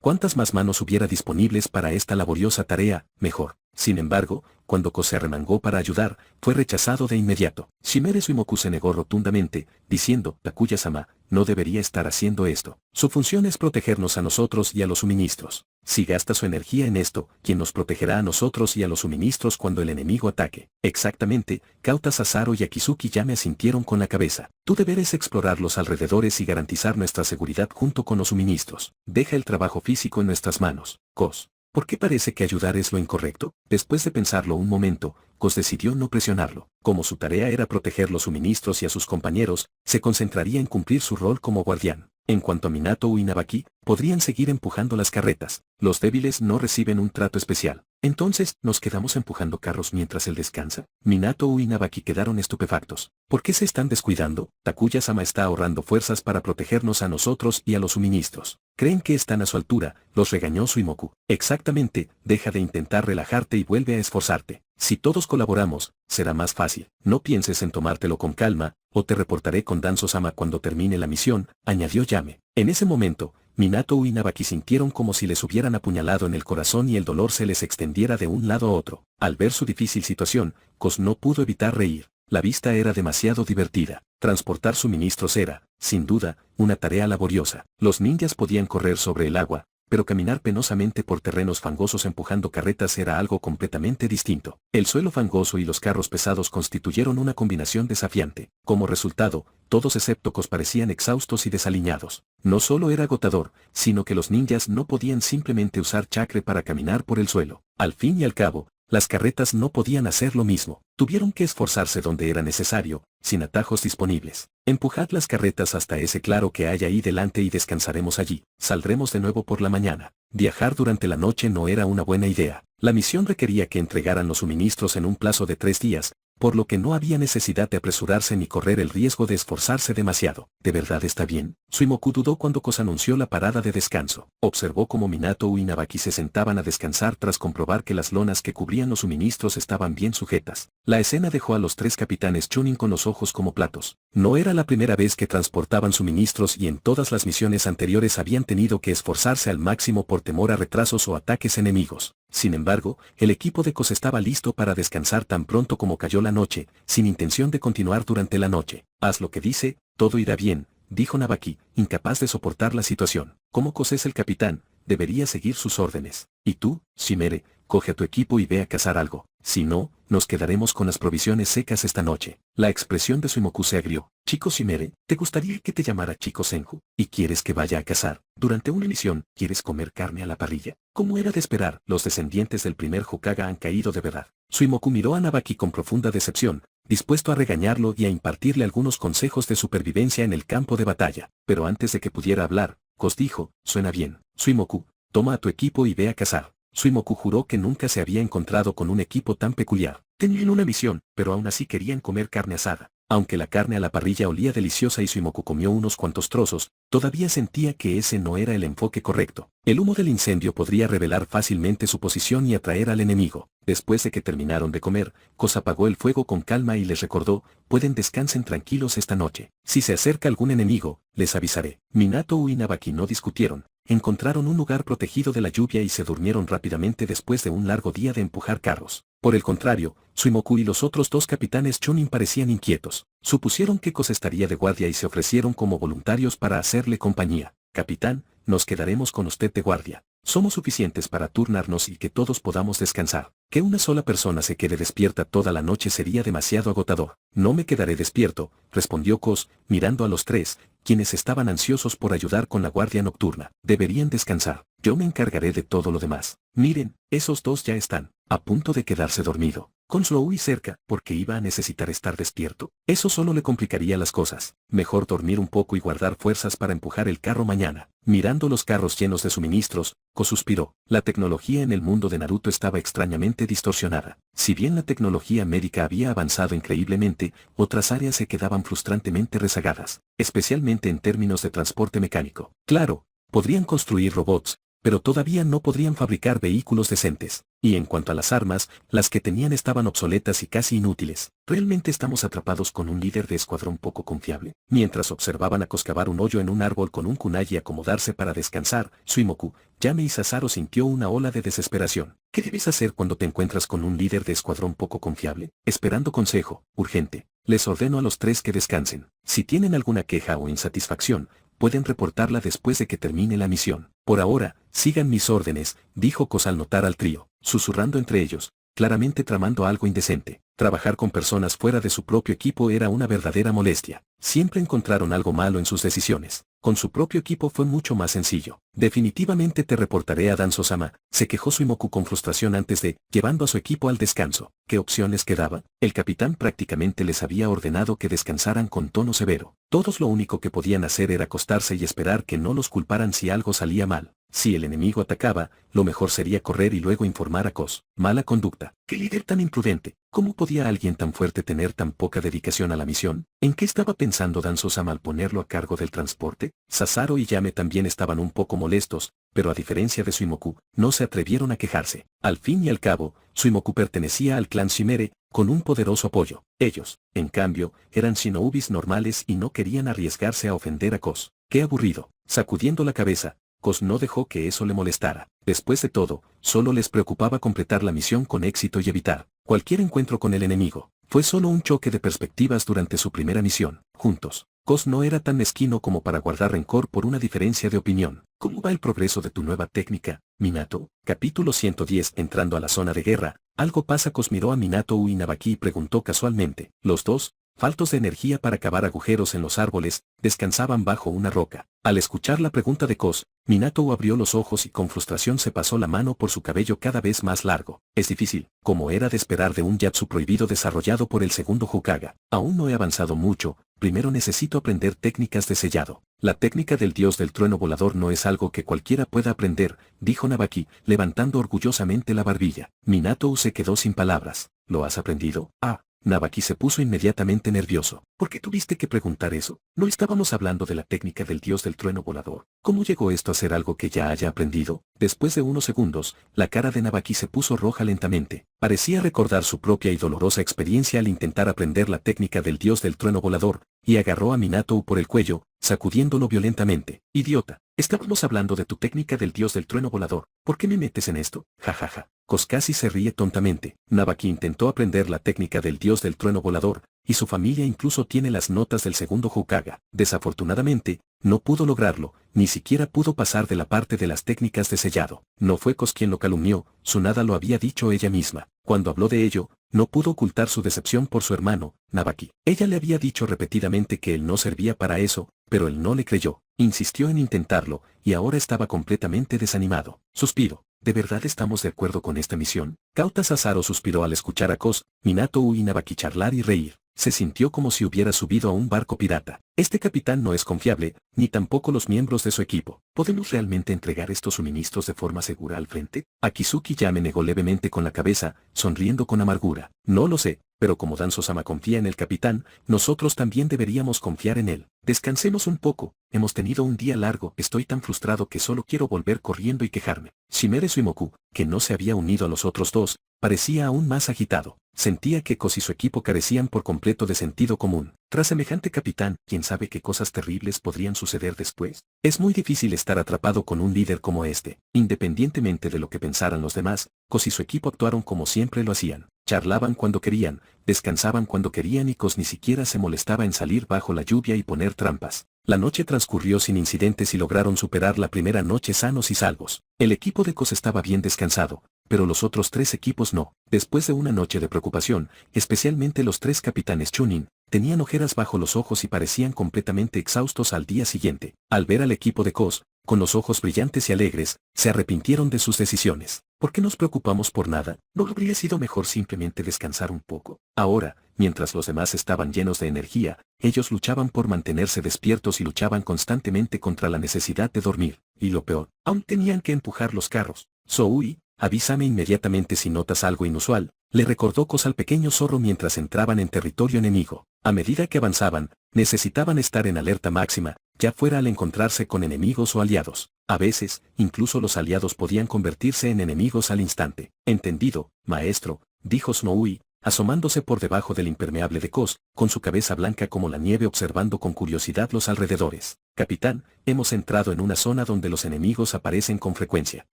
Cuantas más manos hubiera disponibles para esta laboriosa tarea, mejor. Sin embargo, cuando Ko se arremangó para ayudar, fue rechazado de inmediato. Shimere Suimoku se negó rotundamente, diciendo, Takuya-sama, no debería estar haciendo esto. Su función es protegernos a nosotros y a los suministros. Si gasta su energía en esto, ¿quién nos protegerá a nosotros y a los suministros cuando el enemigo ataque? Exactamente, Kauta Sasaro y Akizuki ya me asintieron con la cabeza. Tu deber es explorar los alrededores y garantizar nuestra seguridad junto con los suministros. Deja el trabajo físico en nuestras manos. Kos. ¿Por qué parece que ayudar es lo incorrecto? Después de pensarlo un momento, Kos decidió no presionarlo. Como su tarea era proteger los suministros y a sus compañeros, se concentraría en cumplir su rol como guardián. En cuanto a Minato y Nabaki, podrían seguir empujando las carretas. Los débiles no reciben un trato especial. Entonces, ¿nos quedamos empujando carros mientras él descansa? Minato y Nabaki quedaron estupefactos. ¿Por qué se están descuidando? Takuya-sama está ahorrando fuerzas para protegernos a nosotros y a los suministros. ¿Creen que están a su altura? Los regañó Suimoku. Exactamente, deja de intentar relajarte y vuelve a esforzarte. Si todos colaboramos, será más fácil. No pienses en tomártelo con calma, o te reportaré con Danzo-sama cuando termine la misión, añadió Yame. En ese momento, Minato y Nabaki sintieron como si les hubieran apuñalado en el corazón y el dolor se les extendiera de un lado a otro. Al ver su difícil situación, Kos no pudo evitar reír. La vista era demasiado divertida. Transportar suministros era, sin duda, una tarea laboriosa. Los ninjas podían correr sobre el agua, pero caminar penosamente por terrenos fangosos empujando carretas era algo completamente distinto. El suelo fangoso y los carros pesados constituyeron una combinación desafiante. Como resultado, todos excepto Kos parecían exhaustos y desaliñados. No solo era agotador, sino que los ninjas no podían simplemente usar chakra para caminar por el suelo. Al fin y al cabo, las carretas no podían hacer lo mismo. Tuvieron que esforzarse donde era necesario, sin atajos disponibles. Empujad las carretas hasta ese claro que hay ahí delante y descansaremos allí. Saldremos de nuevo por la mañana. Viajar durante la noche no era una buena idea. La misión requería que entregaran los suministros en un plazo de 3 días, por lo que no había necesidad de apresurarse ni correr el riesgo de esforzarse demasiado. ¿De verdad está bien? Suimoku dudó cuando Kos anunció la parada de descanso. Observó cómo Minato y Nabaki se sentaban a descansar tras comprobar que las lonas que cubrían los suministros estaban bien sujetas. La escena dejó a los 3 capitanes Chunin con los ojos como platos. No era la primera vez que transportaban suministros y en todas las misiones anteriores habían tenido que esforzarse al máximo por temor a retrasos o ataques enemigos. Sin embargo, el equipo de Kos estaba listo para descansar tan pronto como cayó la noche, sin intención de continuar durante la noche. Haz lo que dice, todo irá bien, dijo Nabaki, incapaz de soportar la situación. Como Kos es el capitán, debería seguir sus órdenes. Y tú, Shimere, coge a tu equipo y ve a cazar algo. Si no, nos quedaremos con las provisiones secas esta noche. La expresión de Suimoku se agrió. Chico Shimere, ¿te gustaría que te llamara Chico Senju? ¿Y quieres que vaya a cazar? Durante una misión, ¿quieres comer carne a la parrilla? Como era de esperar, los descendientes del primer Hokage han caído de verdad. Suimoku miró a Nabaki con profunda decepción, dispuesto a regañarlo y a impartirle algunos consejos de supervivencia en el campo de batalla. Pero antes de que pudiera hablar, Kos dijo, suena bien. Suimoku, toma a tu equipo y ve a cazar. Suimoku juró que nunca se había encontrado con un equipo tan peculiar. Tenían una misión, pero aún así querían comer carne asada. Aunque la carne a la parrilla olía deliciosa y Suimoku comió unos cuantos trozos, todavía sentía que ese no era el enfoque correcto. El humo del incendio podría revelar fácilmente su posición y atraer al enemigo. Después de que terminaron de comer, Kos apagó el fuego con calma y les recordó, pueden descansen tranquilos esta noche. Si se acerca algún enemigo, les avisaré. Minato y Nabaki no discutieron. Encontraron un lugar protegido de la lluvia y se durmieron rápidamente después de un largo día de empujar carros. Por el contrario, Suimoku y los otros 2 capitanes Chunin parecían inquietos. Supusieron que Kos estaría de guardia y se ofrecieron como voluntarios para hacerle compañía. Capitán, nos quedaremos con usted de guardia. Somos suficientes para turnarnos y que todos podamos descansar. Que una sola persona se quede despierta toda la noche sería demasiado agotador. No me quedaré despierto, respondió Kos, mirando a los 3, quienes estaban ansiosos por ayudar con la guardia nocturna. Deberían descansar. Yo me encargaré de todo lo demás. Miren, esos 2 ya están a punto de quedarse dormido. Con Slowy cerca, porque iba a necesitar estar despierto. Eso solo le complicaría las cosas. Mejor dormir un poco y guardar fuerzas para empujar el carro mañana. Mirando los carros llenos de suministros, Kos suspiró. La tecnología en el mundo de Naruto estaba extrañamente distorsionada. Si bien la tecnología médica había avanzado increíblemente, otras áreas se quedaban frustrantemente rezagadas, especialmente en términos de transporte mecánico. Claro, podrían construir robots, pero todavía no podrían fabricar vehículos decentes. Y en cuanto a las armas, las que tenían estaban obsoletas y casi inútiles. ¿Realmente estamos atrapados con un líder de escuadrón poco confiable? Mientras observaban a Cos cavar un hoyo en un árbol con un kunai y acomodarse para descansar, Suimoku, Yame y Sasaro sintió una ola de desesperación. ¿Qué debes hacer cuando te encuentras con un líder de escuadrón poco confiable? Esperando consejo, urgente. Les ordeno a los tres que descansen. Si tienen alguna queja o insatisfacción, pueden reportarla después de que termine la misión. Por ahora, sigan mis órdenes, dijo Cos al notar al trío, susurrando entre ellos, claramente tramando algo indecente. Trabajar con personas fuera de su propio equipo era una verdadera molestia. Siempre encontraron algo malo en sus decisiones. Con su propio equipo fue mucho más sencillo. Definitivamente te reportaré a Danzo-sama, se quejó Suimoku con frustración antes de, llevando a su equipo al descanso. ¿Qué opciones quedaba? El capitán prácticamente les había ordenado que descansaran con tono severo. Todos lo único que podían hacer era acostarse y esperar que no los culparan si algo salía mal. Si el enemigo atacaba, lo mejor sería correr y luego informar a Cos. Mala conducta. ¿Qué líder tan imprudente? ¿Cómo podía alguien tan fuerte tener tan poca dedicación a la misión? ¿En qué estaba pensando Danzo-sama al ponerlo a cargo del transporte? Sasaro y Yame también estaban un poco molestos, pero a diferencia de Suimoku, no se atrevieron a quejarse. Al fin y al cabo, Suimoku pertenecía al clan Shimere, con un poderoso apoyo. Ellos, en cambio, eran shinobis normales y no querían arriesgarse a ofender a Cos. ¡Qué aburrido! Sacudiendo la cabeza, Cos no dejó que eso le molestara. Después de todo, solo les preocupaba completar la misión con éxito y evitar cualquier encuentro con el enemigo. Fue solo un choque de perspectivas durante su primera misión, juntos. Cos no era tan mezquino como para guardar rencor por una diferencia de opinión. ¿Cómo va el progreso de tu nueva técnica, Minato? Capítulo 110. Entrando a la zona de guerra, algo pasa. Cos miró a Minato y Nabaki y preguntó casualmente. Los dos, faltos de energía para cavar agujeros en los árboles, descansaban bajo una roca. Al escuchar la pregunta de Cos, Minato abrió los ojos y con frustración se pasó la mano por su cabello cada vez más largo. Es difícil, como era de esperar de un Yatsu prohibido desarrollado por el segundo Hokage. Aún no he avanzado mucho, primero necesito aprender técnicas de sellado. La técnica del dios del trueno volador no es algo que cualquiera pueda aprender, dijo Nabaki, levantando orgullosamente la barbilla. Minato se quedó sin palabras. ¿Lo has aprendido? Ah. Nabaki se puso inmediatamente nervioso. ¿Por qué tuviste que preguntar eso? ¿No estábamos hablando de la técnica del dios del trueno volador? ¿Cómo llegó esto a ser algo que ya haya aprendido? Después de unos segundos, la cara de Nabaki se puso roja lentamente. Parecía recordar su propia y dolorosa experiencia al intentar aprender la técnica del dios del trueno volador, y agarró a Minato por el cuello, sacudiéndolo violentamente. Idiota, estábamos hablando de tu técnica del dios del trueno volador. ¿Por qué me metes en esto? Jajaja. Cos casi se ríe tontamente. Nabaki intentó aprender la técnica del dios del trueno volador, y su familia incluso tiene las notas del segundo Hokage. Desafortunadamente, no pudo lograrlo, ni siquiera pudo pasar de la parte de las técnicas de sellado. No fue Cos quien lo calumnió, Tsunade lo había dicho ella misma. Cuando habló de ello, no pudo ocultar su decepción por su hermano, Nabaki. Ella le había dicho repetidamente que él no servía para eso, pero él no le creyó. Insistió en intentarlo, y ahora estaba completamente desanimado. Suspiro. ¿De verdad estamos de acuerdo con esta misión? Kauta Sasaro suspiró al escuchar a Cos, Minato y Nabaki charlar y reír. Se sintió como si hubiera subido a un barco pirata. Este capitán no es confiable, ni tampoco los miembros de su equipo. ¿Podemos realmente entregar estos suministros de forma segura al frente? Akizuki Yame negó levemente con la cabeza, sonriendo con amargura. No lo sé, pero como Danzo-sama confía en el capitán, nosotros también deberíamos confiar en él. Descansemos un poco, hemos tenido un día largo, estoy tan frustrado que solo quiero volver corriendo y quejarme. Shimere Suimoku, que no se había unido a los otros dos, parecía aún más agitado. Sentía que Cos y su equipo carecían por completo de sentido común. Tras semejante capitán, ¿quién sabe qué cosas terribles podrían suceder después? Es muy difícil estar atrapado con un líder como este. Independientemente de lo que pensaran los demás, Cos y su equipo actuaron como siempre lo hacían. Charlaban cuando querían, descansaban cuando querían y Cos ni siquiera se molestaba en salir bajo la lluvia y poner trampas. La noche transcurrió sin incidentes y lograron superar la primera noche sanos y salvos. El equipo de Cos estaba bien descansado, pero los otros tres equipos no. Después de una noche de preocupación, especialmente los tres capitanes Chunin, tenían ojeras bajo los ojos y parecían completamente exhaustos al día siguiente. Al ver al equipo de Cos, con los ojos brillantes y alegres, se arrepintieron de sus decisiones. ¿Por qué nos preocupamos por nada? ¿No habría sido mejor simplemente descansar un poco? Ahora, mientras los demás estaban llenos de energía, ellos luchaban por mantenerse despiertos y luchaban constantemente contra la necesidad de dormir. Y lo peor, aún tenían que empujar los carros. Soui, avísame inmediatamente si notas algo inusual, le recordó Cos al pequeño zorro mientras entraban en territorio enemigo. A medida que avanzaban, necesitaban estar en alerta máxima, ya fuera al encontrarse con enemigos o aliados. A veces, incluso los aliados podían convertirse en enemigos al instante. Entendido, maestro, dijo Snowy, asomándose por debajo del impermeable de Cos, con su cabeza blanca como la nieve observando con curiosidad los alrededores. Capitán, hemos entrado en una zona donde los enemigos aparecen con frecuencia.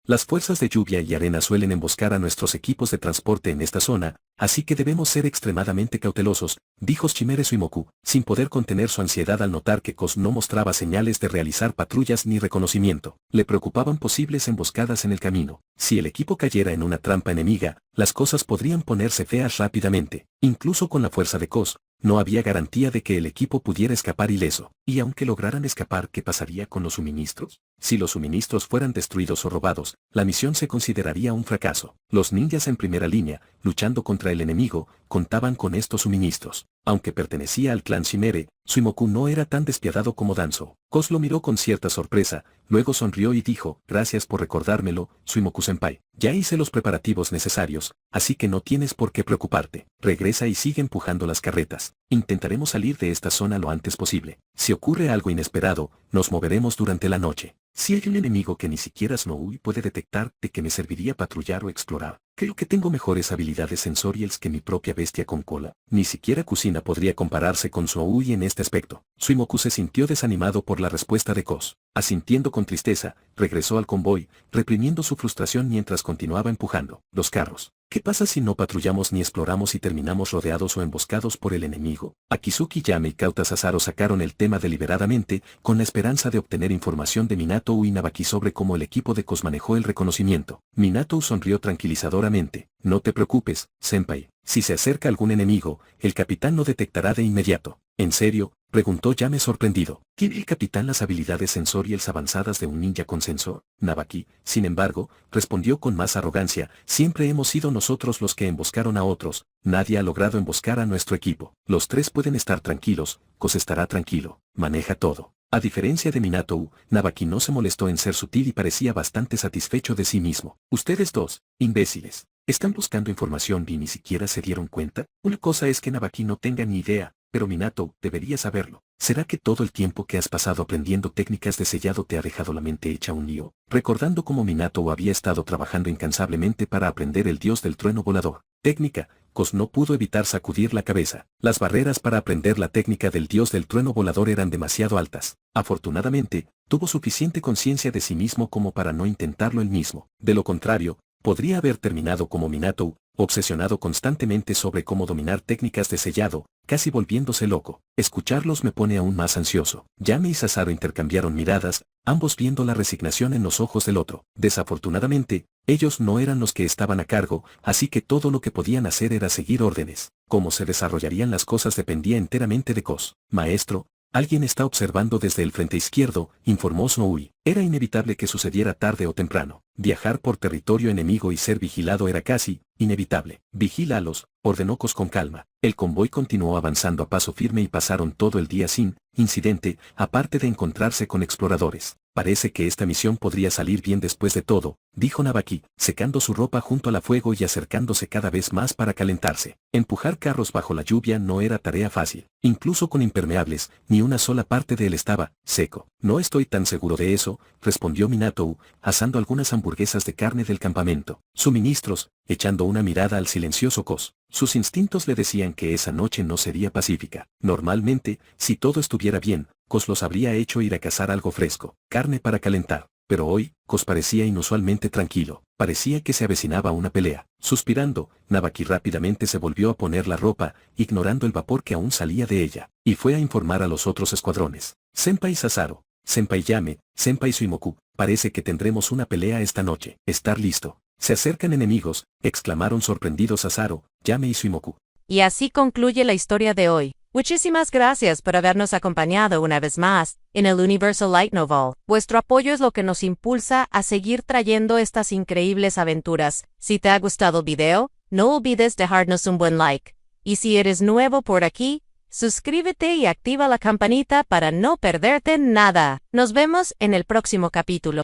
Las fuerzas de lluvia y arena suelen emboscar a nuestros equipos de transporte en esta zona, así que debemos ser extremadamente cautelosos, dijo Chimere Suimoku, sin poder contener su ansiedad al notar que Cos no mostraba señales de realizar patrullas ni reconocimiento. Le preocupaban posibles emboscadas en el camino. Si el equipo cayera en una trampa enemiga, las cosas podrían ponerse feas rápidamente. Incluso con la fuerza de Cos, no había garantía de que el equipo pudiera escapar ileso. Y aunque lograran escapar, ¿qué pasaría con los suministros? Si los suministros fueran destruidos o robados, la misión se consideraría un fracaso. Los ninjas en primera línea, luchando contra el enemigo, contaban con estos suministros. Aunque pertenecía al clan Chimere, Suimoku no era tan despiadado como Danzo. Cos lo miró con cierta sorpresa, luego sonrió y dijo, gracias por recordármelo, Suimoku-senpai. Ya hice los preparativos necesarios, así que no tienes por qué preocuparte. Regresa y sigue empujando las carretas. Intentaremos salir de esta zona lo antes posible. Si ocurre algo inesperado, nos moveremos durante la noche. Si hay un enemigo que ni siquiera Snowy puede detectar, ¿de qué me serviría patrullar o explorar? Creo que tengo mejores habilidades sensoriales que mi propia bestia con cola. Ni siquiera Kusina podría compararse con Snowy en este aspecto. Suimoku se sintió desanimado por la respuesta de Cos. Asintiendo con tristeza, regresó al convoy, reprimiendo su frustración mientras continuaba empujando los carros. ¿Qué pasa si no patrullamos ni exploramos y terminamos rodeados o emboscados por el enemigo? Akizuki Yame y Kauta Sasaro sacaron el tema deliberadamente, con la esperanza de obtener información de Minato y Nabaki sobre cómo el equipo de Cos manejó el reconocimiento. Minato sonrió tranquilizadoramente. No te preocupes, senpai. Si se acerca algún enemigo, el capitán lo detectará de inmediato. ¿En serio?, preguntó Yame sorprendido. ¿Tiene el capitán las habilidades sensoriales avanzadas de un ninja con sensor? Nabaki, sin embargo, respondió con más arrogancia, siempre hemos sido nosotros los que emboscaron a otros, nadie ha logrado emboscar a nuestro equipo. Los tres pueden estar tranquilos, Cos estará tranquilo, maneja todo. A diferencia de Minato, Nabaki no se molestó en ser sutil y parecía bastante satisfecho de sí mismo. Ustedes dos, imbéciles, ¿están buscando información y ni siquiera se dieron cuenta? Una cosa es que Nabaki no tenga ni idea, pero Minato, debería saberlo. ¿Será que todo el tiempo que has pasado aprendiendo técnicas de sellado te ha dejado la mente hecha un lío? Recordando cómo Minato había estado trabajando incansablemente para aprender el dios del trueno volador. Técnica, Cos no pudo evitar sacudir la cabeza. Las barreras para aprender la técnica del dios del trueno volador eran demasiado altas. Afortunadamente, tuvo suficiente conciencia de sí mismo como para no intentarlo él mismo. De lo contrario, podría haber terminado como Minato, obsesionado constantemente sobre cómo dominar técnicas de sellado, casi volviéndose loco. Escucharlos me pone aún más ansioso. Yame y Sasaro intercambiaron miradas, ambos viendo la resignación en los ojos del otro. Desafortunadamente, ellos no eran los que estaban a cargo, así que todo lo que podían hacer era seguir órdenes. Cómo se desarrollarían las cosas dependía enteramente de Cos. Maestro, alguien está observando desde el frente izquierdo, informó Snowy. Era inevitable que sucediera tarde o temprano. Viajar por territorio enemigo y ser vigilado era casi inevitable. Vigílalos, ordenó Cos con calma. El convoy continuó avanzando a paso firme y pasaron todo el día sin incidente, aparte de encontrarse con exploradores. Parece que esta misión podría salir bien después de todo, dijo Nabaki, secando su ropa junto al fuego y acercándose cada vez más para calentarse. Empujar carros bajo la lluvia no era tarea fácil. Incluso con impermeables, ni una sola parte de él estaba seco. No estoy tan seguro de eso, respondió Minato, asando algunas hamburguesas de carne del campamento. Suministros, echando una mirada al silencioso Cos. Sus instintos le decían que esa noche no sería pacífica. Normalmente, si todo estuviera bien, Cos los habría hecho ir a cazar algo fresco, carne para calentar. Pero hoy, Cos parecía inusualmente tranquilo. Parecía que se avecinaba una pelea. Suspirando, Nabaki rápidamente se volvió a poner la ropa, ignorando el vapor que aún salía de ella, y fue a informar a los otros escuadrones. Senpai Sasaro, Senpai Yame, Senpai Suimoku, parece que tendremos una pelea esta noche. ¿Estar listo? Se acercan enemigos, exclamaron sorprendidos Sasaro, Yame y Suimoku. Y así concluye la historia de hoy. Muchísimas gracias por habernos acompañado una vez más en el Universal Light Novel. Vuestro apoyo es lo que nos impulsa a seguir trayendo estas increíbles aventuras. Si te ha gustado el video, no olvides dejarnos un buen like. Y si eres nuevo por aquí, suscríbete y activa la campanita para no perderte nada. Nos vemos en el próximo capítulo.